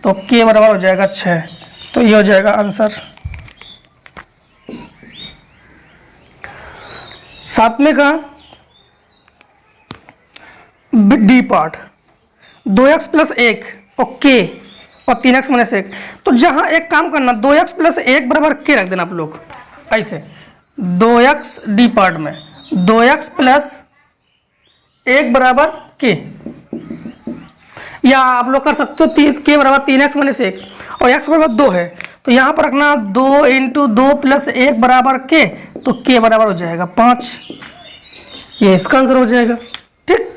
[SPEAKER 1] तो के बराबर हो जाएगा 6। तो ये हो जाएगा आंसर। साथ में का D part 2x plus 1 okay और 3x माइनस 1। तो जहां एक काम करना, 2x प्लस 1 बराबर के रख देना आप लोग ऐसे, 2x डी पार्ट में 2x प्लस 1 बराबर के, या आप लोग कर सकते हो के बराबर 3x माइनस 1 और x बराबर 2 है, तो यहाँ पर रखना 2 इंटू 2 प्लस 1 बराबर के, तो के बराबर हो जाएगा 5, ये इसका आंसर हो जाएगा। ठीक,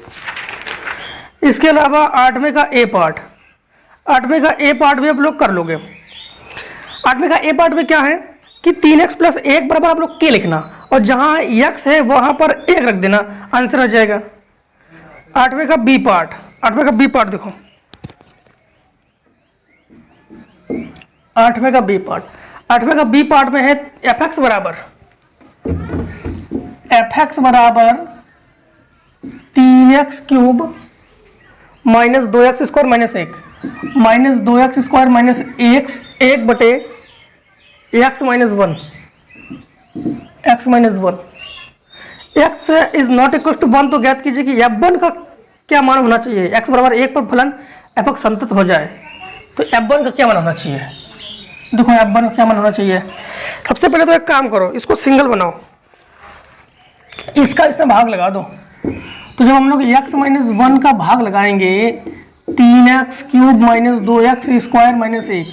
[SPEAKER 1] इसके अलावा 8वें का ए पार्ट, 8वें का ए पार्ट भी आप लोग कर लोगे। 8वें का ए पार्ट में क्या है कि 3x प्लस 1 बराबर आप लोग के लिखना और जहां x है वहां पर 1 रख देना, आंसर आ जाएगा। 8वें का बी पार्ट, 8वें का बी पार्ट देखो, 8वें का बी पार्ट, 8वें का बी पार्ट में है एफ एक्स बराबर 3x cube minus 2x square minus 1, minus 2x square minus 1 बटे x minus 1, x minus 1, x is not equal to 1। तो ज्ञात कीजिए कि f1 का क्या मान होना चाहिए, x बराबर 1 पर फलन f संतत हो जाए तो f1 का क्या मान होना चाहिए। देखो f1 का क्या मान होना चाहिए, सबसे पहले तो एक काम करो, इसको सिंगल बनाओ, इसका इससे भाग लगा दो। तो जब हम लोग x माइनस 1 का भाग लगाएंगे, 3x cube minus 2x square minus 1,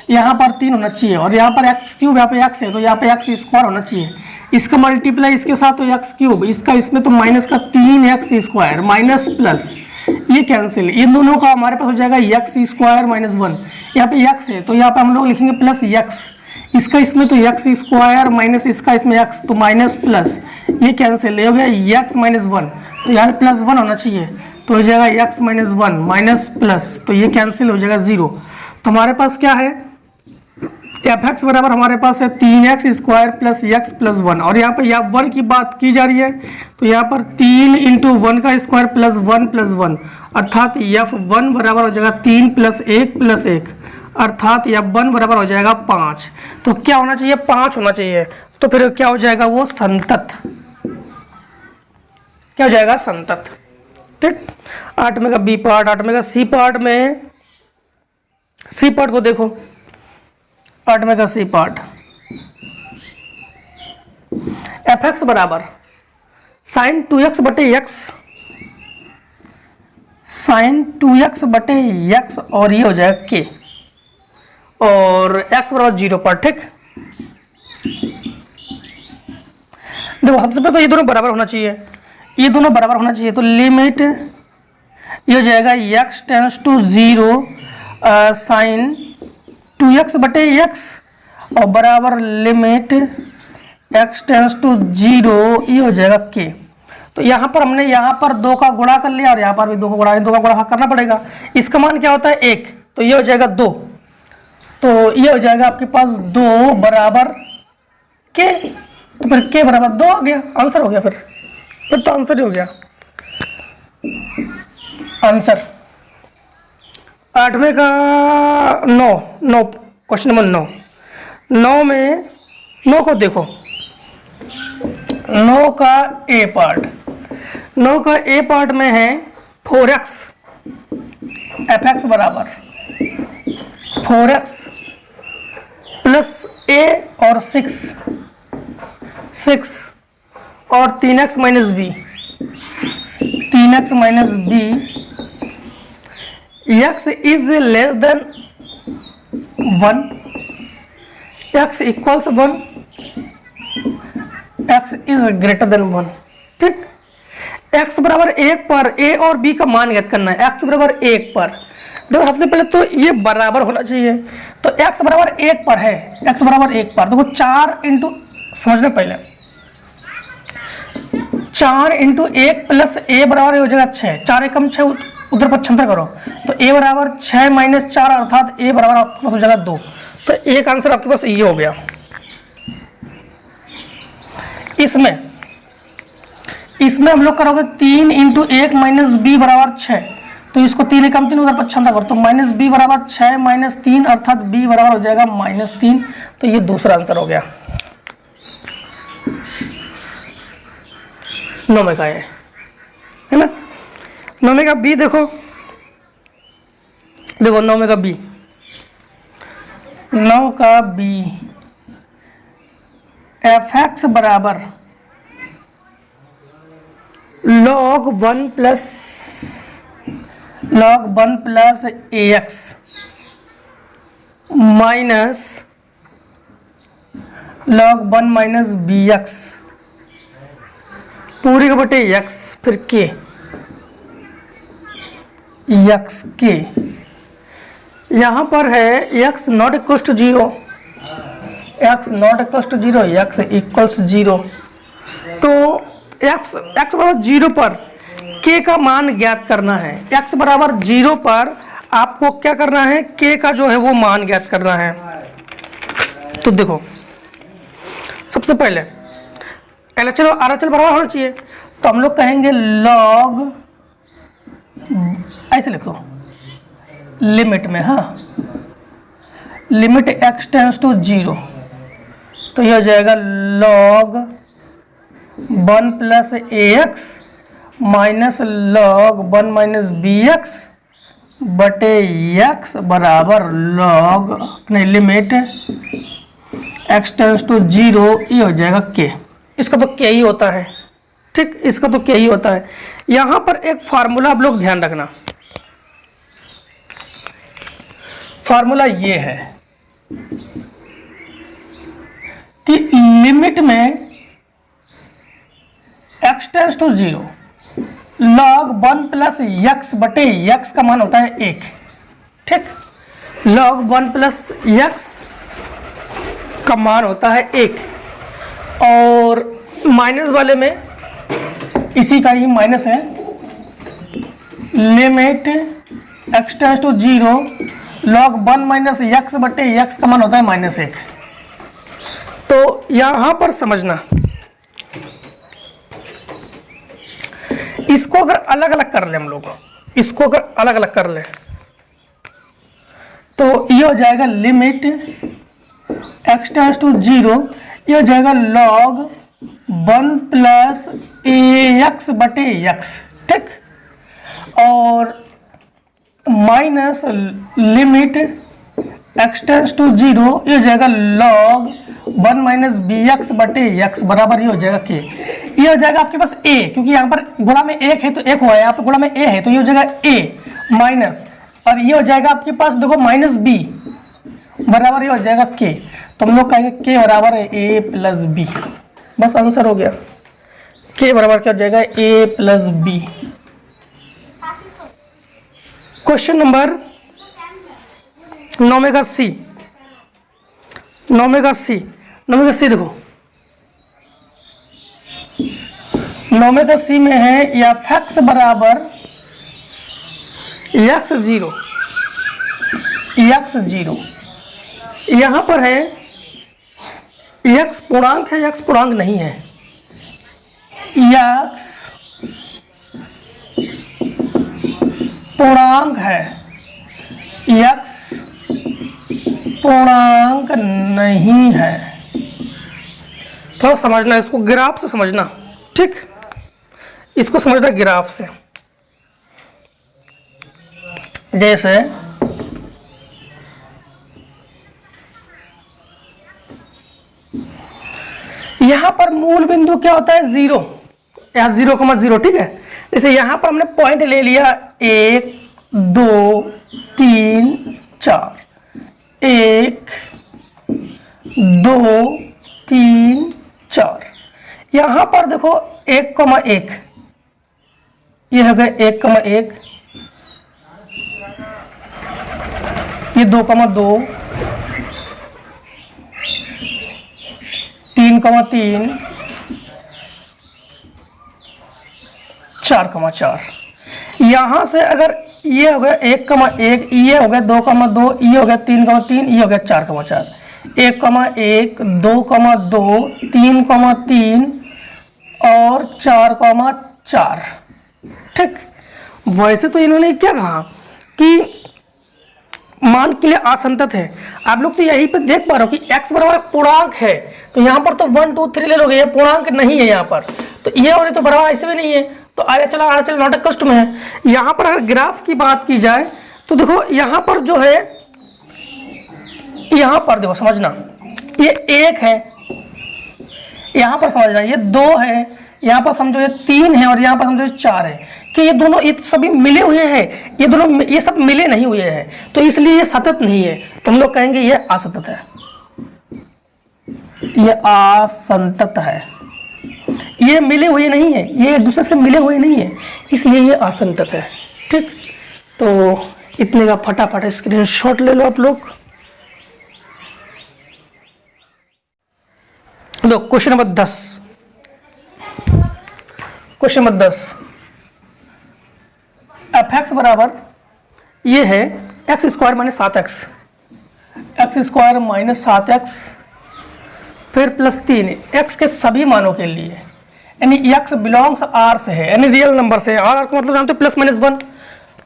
[SPEAKER 1] यहाँ पर 3 होना चाहिए और यहाँ पर x क्यूब, यहाँ पे x है तो यहाँ पे x स्क्वायर होना चाहिए। इसका मल्टीप्लाई इसके साथ तो x क्यूब, इसका इसमें तो माइनस का 3x स्क्वायर माइनस प्लस, ये कैंसिल, इन दोनों का हमारे पास हो जाएगा x स्क्वायर माइनस 1, यहाँ पे x है तो यहाँ पे हम लोग लिखेंगे प्लस x, इसका इसमें तो x स्क्वायर माइनस इसका इसमें x, तो माइनस प्लस, ये कैंसिल, ये हो गया x माइनस 1, तो यहाँ प्लस 1 होना चाहिए तो हो जाएगा x माइनस 1 माइनस प्लस, तो ये कैंसिल हो जाएगा 0। तो हमारे पास क्या है, एफ एक्स बराबर हमारे पास है 3x square plus x plus 1, और यहाँ पर एफ 1 की बात की जा रही है तो यहाँ पर 3 इंटू 1 का स्क्वायर प्लस 1 प्लस 1, अर्थात f1 बराबर हो जाएगा 3 प्लस 1 प्लस 1, अर्थात f1 बराबर हो जाएगा 5। तो क्या होना चाहिए, 5 होना चाहिए। तो फिर क्या हो जाएगा वो संतत, क्या हो जाएगा संतत। ठीक, 8वें का बी पार्ट, 8वें का सी पार्ट में, सी पार्ट को देखो, 8वें का सी पार्ट, एफ एक्स बराबर साइन 2x बटे एक्स, साइन 2x बटे एक्स, और ये हो जाएगा के, और x बराबर 0 पर। ठीक, देखो सबसे पहले तो ये दोनों बराबर होना चाहिए, ये दोनों बराबर होना चाहिए, तो लिमिट ये हो जाएगा x tends to 0 sign 2x बटे x, और बराबर लिमिट x टेंस टू 0, ये हो जाएगा k। तो यहाँ पर हमने यहाँ पर 2 का गुणा कर लिया, और यहाँ पर भी 2 का गुणा, 2 का गुणा करना पड़ेगा। इसका मान क्या होता है 1, तो ये हो जाएगा 2, तो ये हो जाएगा आपके पास 2 बराबर k, तो फिर k बराबर 2 आ गया, आंसर हो गया। फिर तो आंसर ही हो गया। आंसर 8वें का 9 क्वेश्चन नंबर 9 में 9 को देखो, 9 का ए पार्ट, 9 का ए पार्ट में है 4x, एफ एक्स बराबर 4x प्लस ए और 6 और 3x minus B, 3x minus B, x is less than 1, x equals 1, x is greater than 1। ठीक, x बराबर 1 पर a और b का मान ज्ञात करना है। x बराबर 1 पर, देखो सबसे पहले तो ये बराबर होना चाहिए, तो x बराबर 1 पर है, x बराबर 1 पर, देखो 4 इंटू, समझना पहले, 4 इंटू 1 प्लस a बराबर हो जाएगा 6, 4 एकम 6, उधर पक्षांतर करो, तो a बराबर 6 माइनस 4 अर्थात a बराबर आपके पास हो जाएगा 2, तो एक आंसर आपके पास ये हो गया। इसमें हम लोग करोगे 3 इंटू 1 माइनस बी बराबर 6, तो इसको 3 एकम 3 उधर पक्षांतर करो, तो माइनस बी बराबर 6 माइनस 3 अर्थात बी बराबर हो जाएगा -3, तो ये दूसरा आंसर हो गया। 9 का है ना। 9 का बी देखो, 9 का बी, 9 का बी एफ एक्स बराबर log 1 plus A X minus log 1 minus B X पूरी का बटे एक्स, फिर के एक्स के, यहाँ पर है x not equals to 0, x not equals to 0, x equals 0, तो एक्स बराबर 0 पर के का मान ज्ञात करना है। एक्स बराबर 0 पर आपको क्या करना है, के का जो है वो मान ज्ञात करना है। तो देखो सबसे पहले LHL और RHL बराबर होना चाहिए, तो हम लोग कहेंगे लॉग, ऐसे लिखो लिमिट में, हाँ लिमिट x टेंस टू 0, तो ये हो जाएगा log 1 plus A X minus log 1 minus B X बटे एक्स बराबर log अपने लिमिट x टेंस टू 0, ये हो जाएगा k। इसका तो k ही होता है। ठीक, इसका तो k ही होता है। यहाँ पर एक फार्मूला आप लोग ध्यान रखना, फार्मूला ये है कि लिमिट में x tends to 0 log 1 plus x बटे एक्स का मान होता है 1। ठीक, log 1 प्लस एक्स का मान होता है 1, और माइनस वाले में इसी का ही माइनस है, limit x tends to 0 log 1 minus x बटे एक्स का मान होता है -1। तो यहां पर समझना, इसको अगर अलग अलग कर ले हम लोग, इसको अगर अलग अलग कर ले तो ये हो जाएगा लिमिट x टेंस टू 0, ये हो जाएगा log 1 प्लस ax बटे x, ठीक। और minus limit x tends to 0, ये हो जाएगा log 1 माइनस bx बटे x बराबर ये हो जाएगा k। ये हो जाएगा आपके पास a, क्योंकि यहाँ पर गुणा में 1 है तो 1 हुआ है, यहाँ पर गुणा में a है तो ये हो जाएगा a माइनस, और ये हो जाएगा आपके पास देखो माइनस b बराबर ये हो जाएगा k। तो हम लोग कहेंगे k बराबर है a प्लस b। बस आंसर हो गया, k बराबर क्या हो जाएगा a plus b। Question number 9 का सी, 9 का सी देखो, 9 का सी में है एफ एक्स बराबर एक्स जीरो, यहाँ पर है एक्स पूर्णांक है, एक्स पूर्णांक नहीं है, एक्स पूर्णांक है, एक्स पूर्णांक नहीं है। थोड़ा समझना, इसको ग्राफ से समझना, ठीक, इसको समझना ग्राफ से। जैसे यहां पर मूल बिंदु क्या होता है 0, यहाँ 0,0, ठीक है। जैसे यहां पर हमने पॉइंट ले लिया 1 2 3 4, 1 2 3 4, यहाँ पर देखो 1,1, ये हो गया 1,1, ये 2,2, 3,3, 4,4। यहाँ से अगर ये हो गया 1,1, ये हो गया 2,2, ये हो गया 3,3, ये हो गया 4,4, 1,1, 2,2, 3,3 और 4,4, ठीक। वैसे तो इन्होंने क्या कहा कि मान के लिए असंतत है। आप लोग तो यहीं पे देख पा रहे हो कि x बराबर पूर्णांक है, तो यहाँ पर तो 1 2 3 ले लोगे, ये पूर्णांक नहीं है यहाँ पर, तो ये और ये तो बराबर ऐसे भी नहीं है, तो आगे चला नॉट कष्ट में है। यहाँ पर अगर ग्राफ की बात की जाए तो देखो यहाँ पर जो है, यहाँ पर देखो समझना, ये 1 है, यहाँ पर समझना ये 2 है, यहाँ पर समझो ये 3 है, और यहाँ पर समझो ये 4 है, कि ये दोनों ये सभी मिले हुए हैं, ये दोनों ये सब मिले नहीं हुए हैं, तो इसलिए ये सतत नहीं है, तो हम लोग कहेंगे ये असतत है, ये असंतत है, ये मिले हुए नहीं है, ये एक दूसरे से मिले हुए नहीं है, इसलिए ये असंतत है, ठीक। तो इतने का फटाफट स्क्रीनशॉट ले लो आप लोग। लो question number 10, question number 10, F x बराबर ये है X square minus 7x, X square minus 7x फिर प्लस 3 x के सभी मानों के लिए, यानी x बिलोंग्स r से है, यानी रियल नंबर से है। r का मतलब जानते हो प्लस माइनस 1,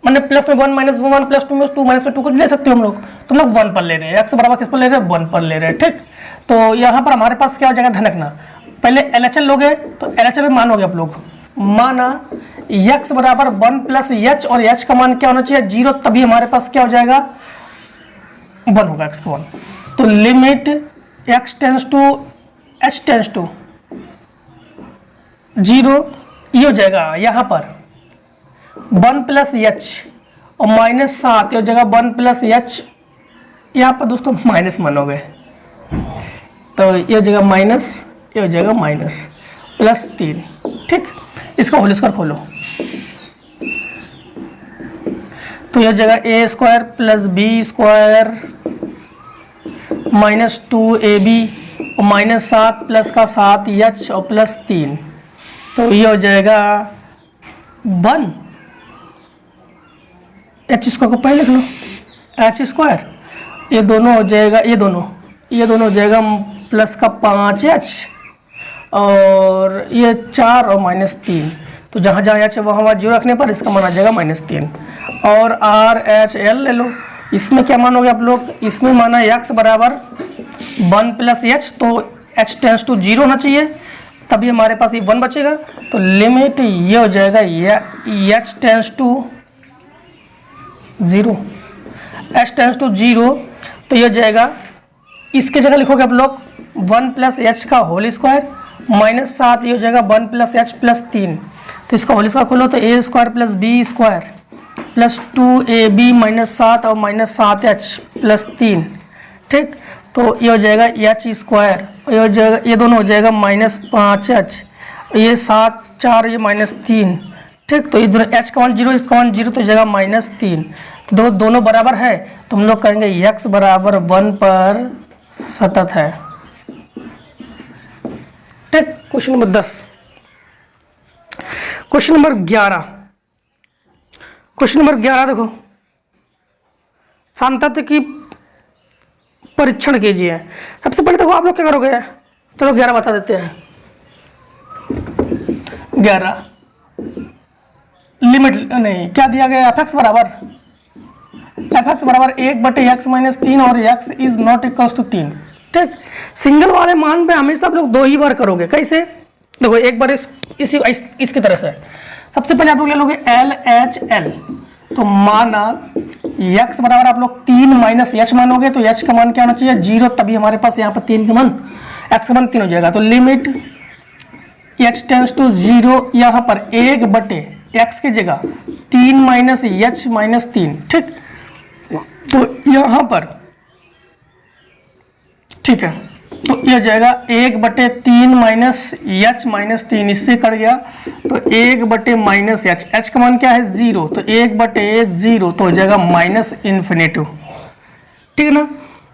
[SPEAKER 1] मैंने प्लस में 1 माइनस 1 प्लस 2 में 2 माइनस में 2 कुछ ले सकते हो हम लोग, तो हम लोग 1 पर ले रहे हैं, x बराबर किस पर ले रहे हैं 1 पर ले रहे हैं, ठीक। तो यहाँ पर हमारे पास क्या हो जाएगा धनकना, पहले LHL लोगे तो LHL में मानोगे आप लोग, माना x बराबर 1 प्लस h, और h का मान क्या होना चाहिए 0, तभी हमारे पास क्या हो जाएगा 1 होगा x का 1। तो limit x tends to h tends to 0, ये हो जाएगा यहाँ पर 1 प्लस h और माइनस 7, ये हो जाएगा 1 प्लस h, यहाँ पर दोस्तों माइनस मानोगे तो ये हो जाएगा माइनस, ये हो जाएगा माइनस प्लस 3, ठीक। इसका होल स्क्वायर खोलो तो यह जगह A square plus B square minus 2ab और माइनस 7 प्लस का 7h और प्लस 3, तो ये हो जाएगा 1। h स्क्वायर को पहले लिख लो, h स्क्वायर, ये दोनों हो जाएगा, ये दोनों हो जाएगा प्लस का 5h और ये 4 और माइनस 3, तो जहाँ जहाँ h है वहाँ 0 रखने पर इसका मान आ जाएगा -3। और RHL ले लो, इसमें क्या मानोगे आप लोग, इसमें माना x बराबर 1 प्लस h, तो h टेंस टू 0 होना चाहिए, तभी हमारे पास ये 1 बचेगा। तो लिमिट ये हो जाएगा h tends to 0, h tends to 0, तो ये हो जाएगा, इसके जगह लिखोगे आप लोग 1 प्लस एच का होल स्क्वायर माइनस 7, ये हो जाएगा 1 प्लस एच प्लस 3, तो इसका होल स्क्वायर खोलो तो A square plus B square plus 2ab minus 7 और माइनस 7h प्लस 3, ठीक। तो ये हो जाएगा एच स्क्वायर, ये हो जाएगा, ये दोनों हो जाएगा माइनस 5h, ये 7 4 ये माइनस 3, ठीक। तो ये दोनों h का मान 0 इसका मान 0, तो हो जाएगा माइनस 3, तो दोनों बराबर है, तो हम लोग कहेंगे x बराबर 1 पर सतत है, ठीक। Question number 10। Question number 11, question number 11 देखो, सांतत्य की परीक्षण कीजिए। सबसे पहले देखो आप लोग क्या करोगे, चलो 11 बता देते हैं। 11 लिमिट नहीं, क्या दिया गया, fx बराबर 1/x माइनस 3 और x is not equals to 3, ठीक। सिंगल वाले मान पे हमेशा आप लोग 2 ही बार करोगे। कैसे, देखो एक बार इसकी तरह से सबसे पहले आप लोग ले लोगे LHL, तो माना x बराबर आप लोग 3 माइनस h मानोगे, तो h का मान क्या होना चाहिए 0, तभी हमारे पास यहाँ पर 3 का मान x का मान 3 हो जाएगा। तो लिमिट h टेंस टू 0, यहाँ पर 1/x की जगह 3 माइनस h माइनस 3, ठीक। तो यहाँ पर ठीक है, तो यह जाएगा 1/3 माइनस h माइनस 3, इससे कट गया, तो 1/ माइनस h का मान क्या है 0, तो 1/0, तो हो जाएगा माइनस इन्फिनेटिव, ठीक है ना।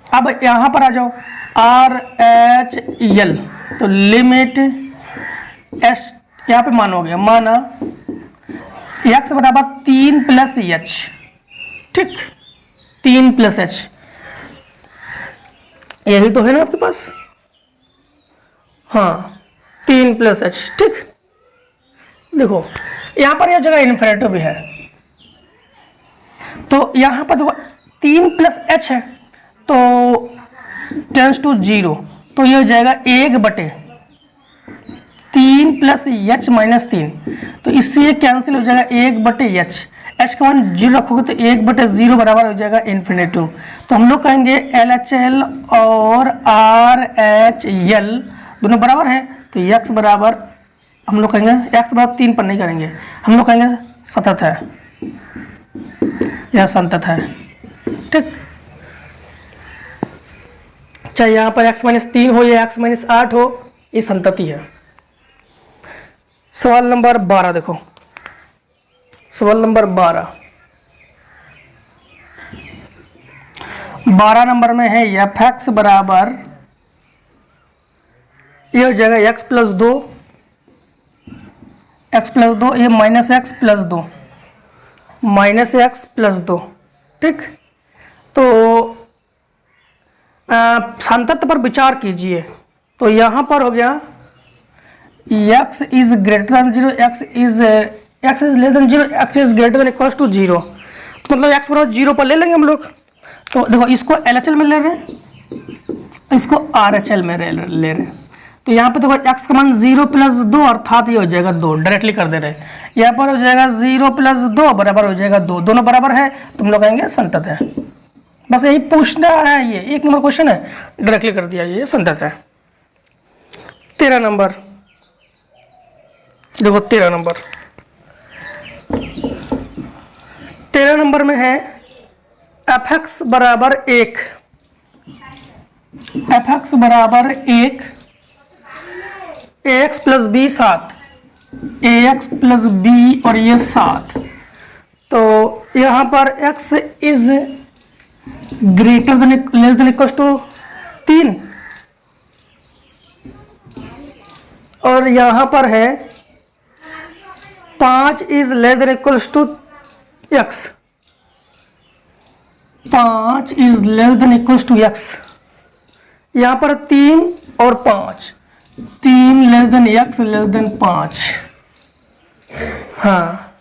[SPEAKER 1] अब यहाँ पर आ जाओ RHL, तो लिमिट h यहाँ पे मान हो गया, माना x बराबर 3 प्लस h, ठीक, 3 प्लस h, यही तो है ना आपके पास, हाँ 3 प्लस h, ठीक। देखो यहाँ पर यह जगह इन्फिनेटिव भी है, तो यहाँ पर देखो 3 प्लस h है, तो टेंस टू 0, तो ये हो जाएगा 1/3 प्लस h माइनस 3, तो इससे ये कैंसिल हो जाएगा 1/h, h का मान 0 रखोगे तो 1/0 बराबर हो जाएगा इन्फिनेटिव। तो हम लोग कहेंगे LHL और RHL दोनों बराबर है, तो x बराबर हम लोग कहेंगे x बराबर 3 पर नहीं करेंगे, हम लोग कहेंगे सतत है, यह संतत है, ठीक। चाहे यहाँ पर x माइनस 3 हो या x माइनस 8 हो, ये संतति है। सवाल नंबर 12 देखो, सवाल नंबर 12 नंबर में है fx बराबर, ये हो जाएगा x प्लस 2, ये minus x plus 2, minus x plus 2, ठीक। तो सांतत्य पर विचार कीजिए, तो यहाँ पर हो गया x is greater than 0, x is less than 0, x is greater than equals to 0, तो मतलब x बराबर 0 पर ले लेंगे हम लोग। तो देखो इसको LHL में ले रहे हैं, इसको RHL में ले रहे हैं, तो यहाँ पे देखो x का मान 0 प्लस 2 अर्थात ये हो जाएगा 2, डायरेक्टली कर दे रहे हैं। यहाँ पर हो जाएगा 0 प्लस 2 बराबर हो जाएगा 2, दोनों बराबर है, तो हम लोग कहेंगे संतत है। बस यही पूछना है, ये 1 नंबर क्वेश्चन है, डायरेक्टली कर दिया, ये संतत है। 13 नंबर देखो, 13 नंबर में है fx बराबर 1, fx बराबर 1, ax plus B 7, ax plus B और ये 7, तो यहाँ पर x is greater than less than equals to 3, और यहाँ पर है 5 is less than equals to x, 5 is less than equals to x, यहाँ पर 3 और 5, 3 less than x less than 5, हाँ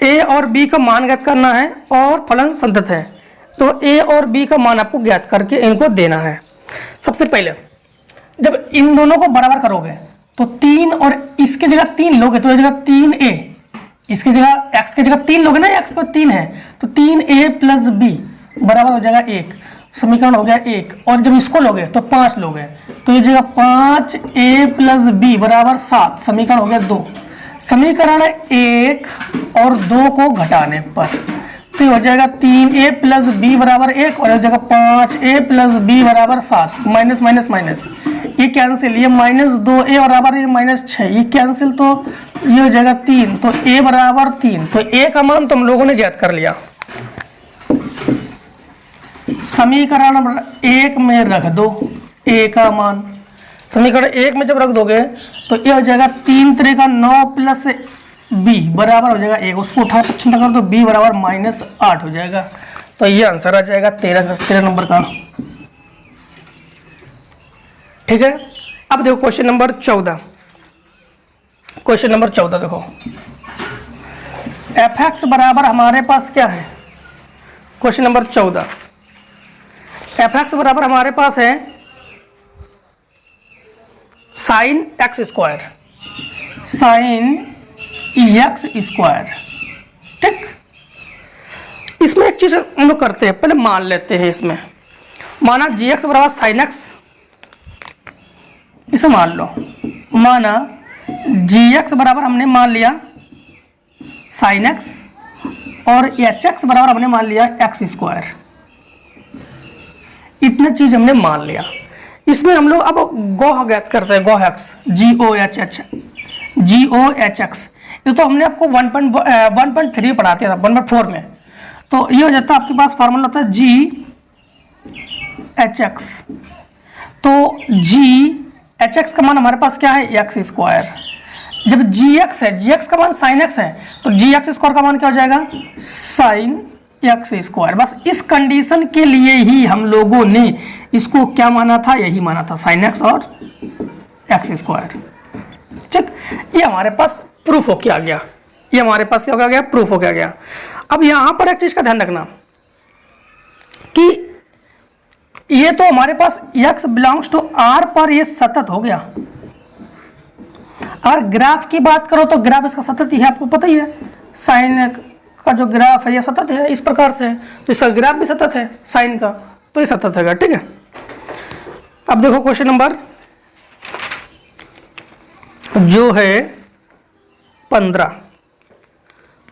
[SPEAKER 1] a और b का मान ज्ञात करना है और फलन संतत है, तो a और b का मान आपको ज्ञात करके इनको देना है। सबसे पहले जब इन दोनों को बराबर करोगे तो 3 और इसके जगह 3 लोगे तो ये जगह 3a, इसके जगह x की जगह 3 लोगे ना, x को 3 है तो 3a प्लस b बराबर हो जाएगा 1, समीकरण हो गया 1। और जब इसको लोगे तो 5 लोगे तो ये जगह 5a प्लस b बराबर 7, समीकरण हो गया 2। समीकरण 1 और 2 को घटाने पर तो हो जाएगा 3a प्लस b बराबर 1 और हो जाएगा 5a प्लस b बराबर 7, माइनस माइनस माइनस ये कैंसिल, ये -2a बराबर ये -6 ये कैंसिल, तो ये हो जाएगा 3, तो a बराबर 3। तो a का मान तो हम लोगों ने ज्ञात कर लिया। समीकरण 1 में रख दो a का मान, समीकरण 1 में जब रख दोगे तो ये हो जाएगा 3 3 का 9 प्लस b बराबर हो जाएगा 1, उसको उठा चिंता करो तो b बराबर -8 हो जाएगा। तो ये आंसर आ जाएगा 13 नंबर का। ठीक है, अब देखो क्वेश्चन नंबर 14। क्वेश्चन नंबर 14 देखो, f(x) बराबर हमारे पास क्या है। क्वेश्चन नंबर 14, f(x) बराबर हमारे पास है sin x square, sin x square. ठीक, इसमें एक चीज हम लोग करते हैं, पहले मान लेते हैं। इसमें माना gx बराबर sin x, इसे मान लो, माना gx बराबर हमने मान लिया sin x और hx बराबर हमने मान लिया x स्क्वायर। इतने चीज हमने मान लिया। इसमें हम लोग अब गौह ज्ञात करते हैं, गौह x, GOHX। ये तो हमने आपको 1.3 पढ़ाते था 1.4 में। तो ये हो जाता है आपके पास फॉर्मूला होता है GHX। तो GHX का मान हमारे पास क्या है, x स्क्वायर। जब gx है, gx का मान sin x है, तो gx स्क्वायर का मान क्या हो जाएगा, sin x स्क्वायर। बस इस कंडीशन के लिए ही हम लोगों ने इसको क्या माना था, यही माना था, sin x और x स्क्वायर। ठीक, ये हमारे पास प्रूफ हो के आ गया, ये हमारे पास क्या हो गया, प्रूफ हो के आ गया। अब यहां पर एक चीज का ध्यान रखना कि ये तो हमारे पास x बिलोंग्स टू r पर ये सतत हो गया। और ग्राफ की बात करो तो ग्राफ इसका सतत ही है, आपको पता ही है। साइन का जो ग्राफ है ये सतत है, इस प्रकार से, तो इसका ग्राफ भी सतत है साइन का, तो ये सतत है। ठीक है, अब देखो क्वेश्चन नंबर जो है 15,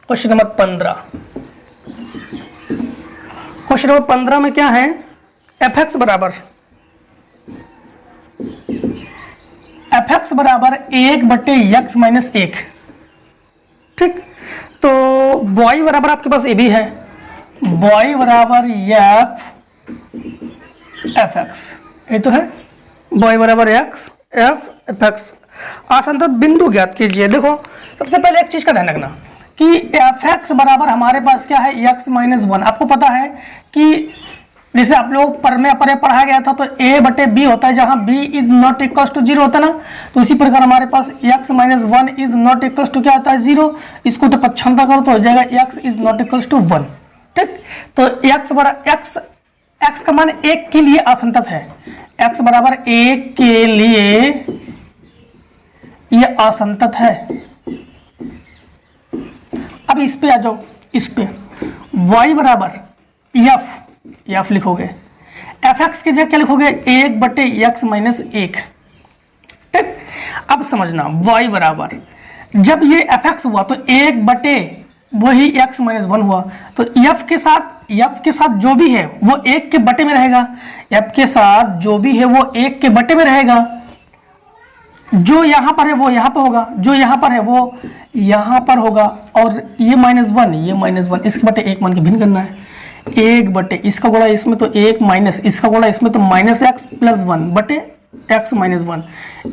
[SPEAKER 1] क्वेश्चन नंबर 15। क्वेश्चन नंबर 15 में क्या है, f(x) बराबर 1/x - 1। ठीक, तो y बराबर आपके पास ये भी है, y बराबर f(x), ये तो है, y बराबर f(x). असंतत बिंदु ज्ञात कीजिए। देखो सबसे पहले एक चीज का ध्यान रखना कि f(x) बराबर हमारे पास क्या है, x - 1। आपको पता है कि जैसे आप लोग पढ़ाया गया था तो a/b होता है, जहां b is not equal to 0 होता है ना, तो इसी प्रकार हमारे पास x - 1 is not equal to क्या आता है, 0। इसको तो पक्षांतर करो तो हो जाएगा x is not equal to 1। ठीक, तो x का मान 1 के लिए असंतत है, x बराबर 1 के लिए ये असंतत है। अब इस पे आ जाओ, इस पे y बराबर f लिखोगे, f(x) की जगह क्या लिखोगे, 1/x - 1। ठीक, अब समझना y बराबर जब ये f(x) हुआ तो 1/x - 1 हुआ, तो f के साथ जो भी है वो 1 के बटे में रहेगा, f के साथ जो भी है वो 1 के बटे में रहेगा। जो यहाँ पर है वो यहाँ पर होगा, जो यहाँ पर है वो यहाँ पर होगा, और ये -1 इसके बटे 1 मान के भिन्न करना है। 1/, इसका गुणा इसमें तो 1 माइनस, इसका गुणा इसमें तो -x + 1/x - 1,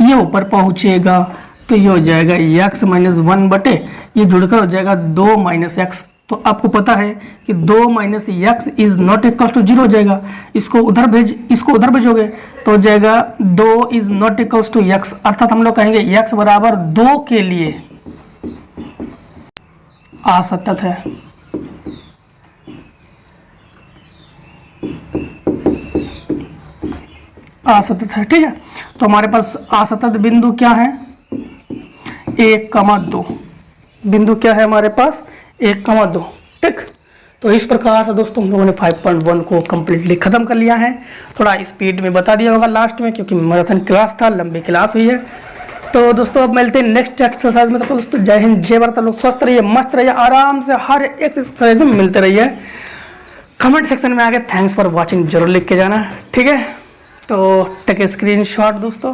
[SPEAKER 1] ये ऊपर पहुंचेगा तो ये हो जाएगा x - 1 ये जुड़कर हो जाएगा 2 - x। तो आपको पता है कि 2 - x is not equal to 0 हो जाएगा। इसको उधर भेजोगे तो हो जाएगा 2 is not equal to x, अर्थात हम लोग कहेंगे x बराबर 2 के लिए असतत है। असतत है, ठीक है। तो हमारे पास असतत बिंदु क्या है, 1,2 बिंदु क्या है हमारे पास, 1,2, ठीक। तो इस प्रकार से दोस्तों हम लोगों ने 5.1 को कम्प्लीटली ख़त्म कर लिया है। थोड़ा स्पीड में बता दिया होगा लास्ट में, क्योंकि मैराथन क्लास था, लंबी क्लास हुई है। तो दोस्तों अब मिलते हैं नेक्स्ट एक्सरसाइज में। तो दोस्तों जय हिंद, जय भारत, लोग स्वस्थ रहिए, मस्त रहिए, आराम से हर एक एक्सरसाइज में मिलते रहिए। कमेंट सेक्शन में आके थैंक्स फॉर वॉचिंग जरूर लिख के जाना, ठीक है। तो टेक ए स्क्रीनशॉट दोस्तों।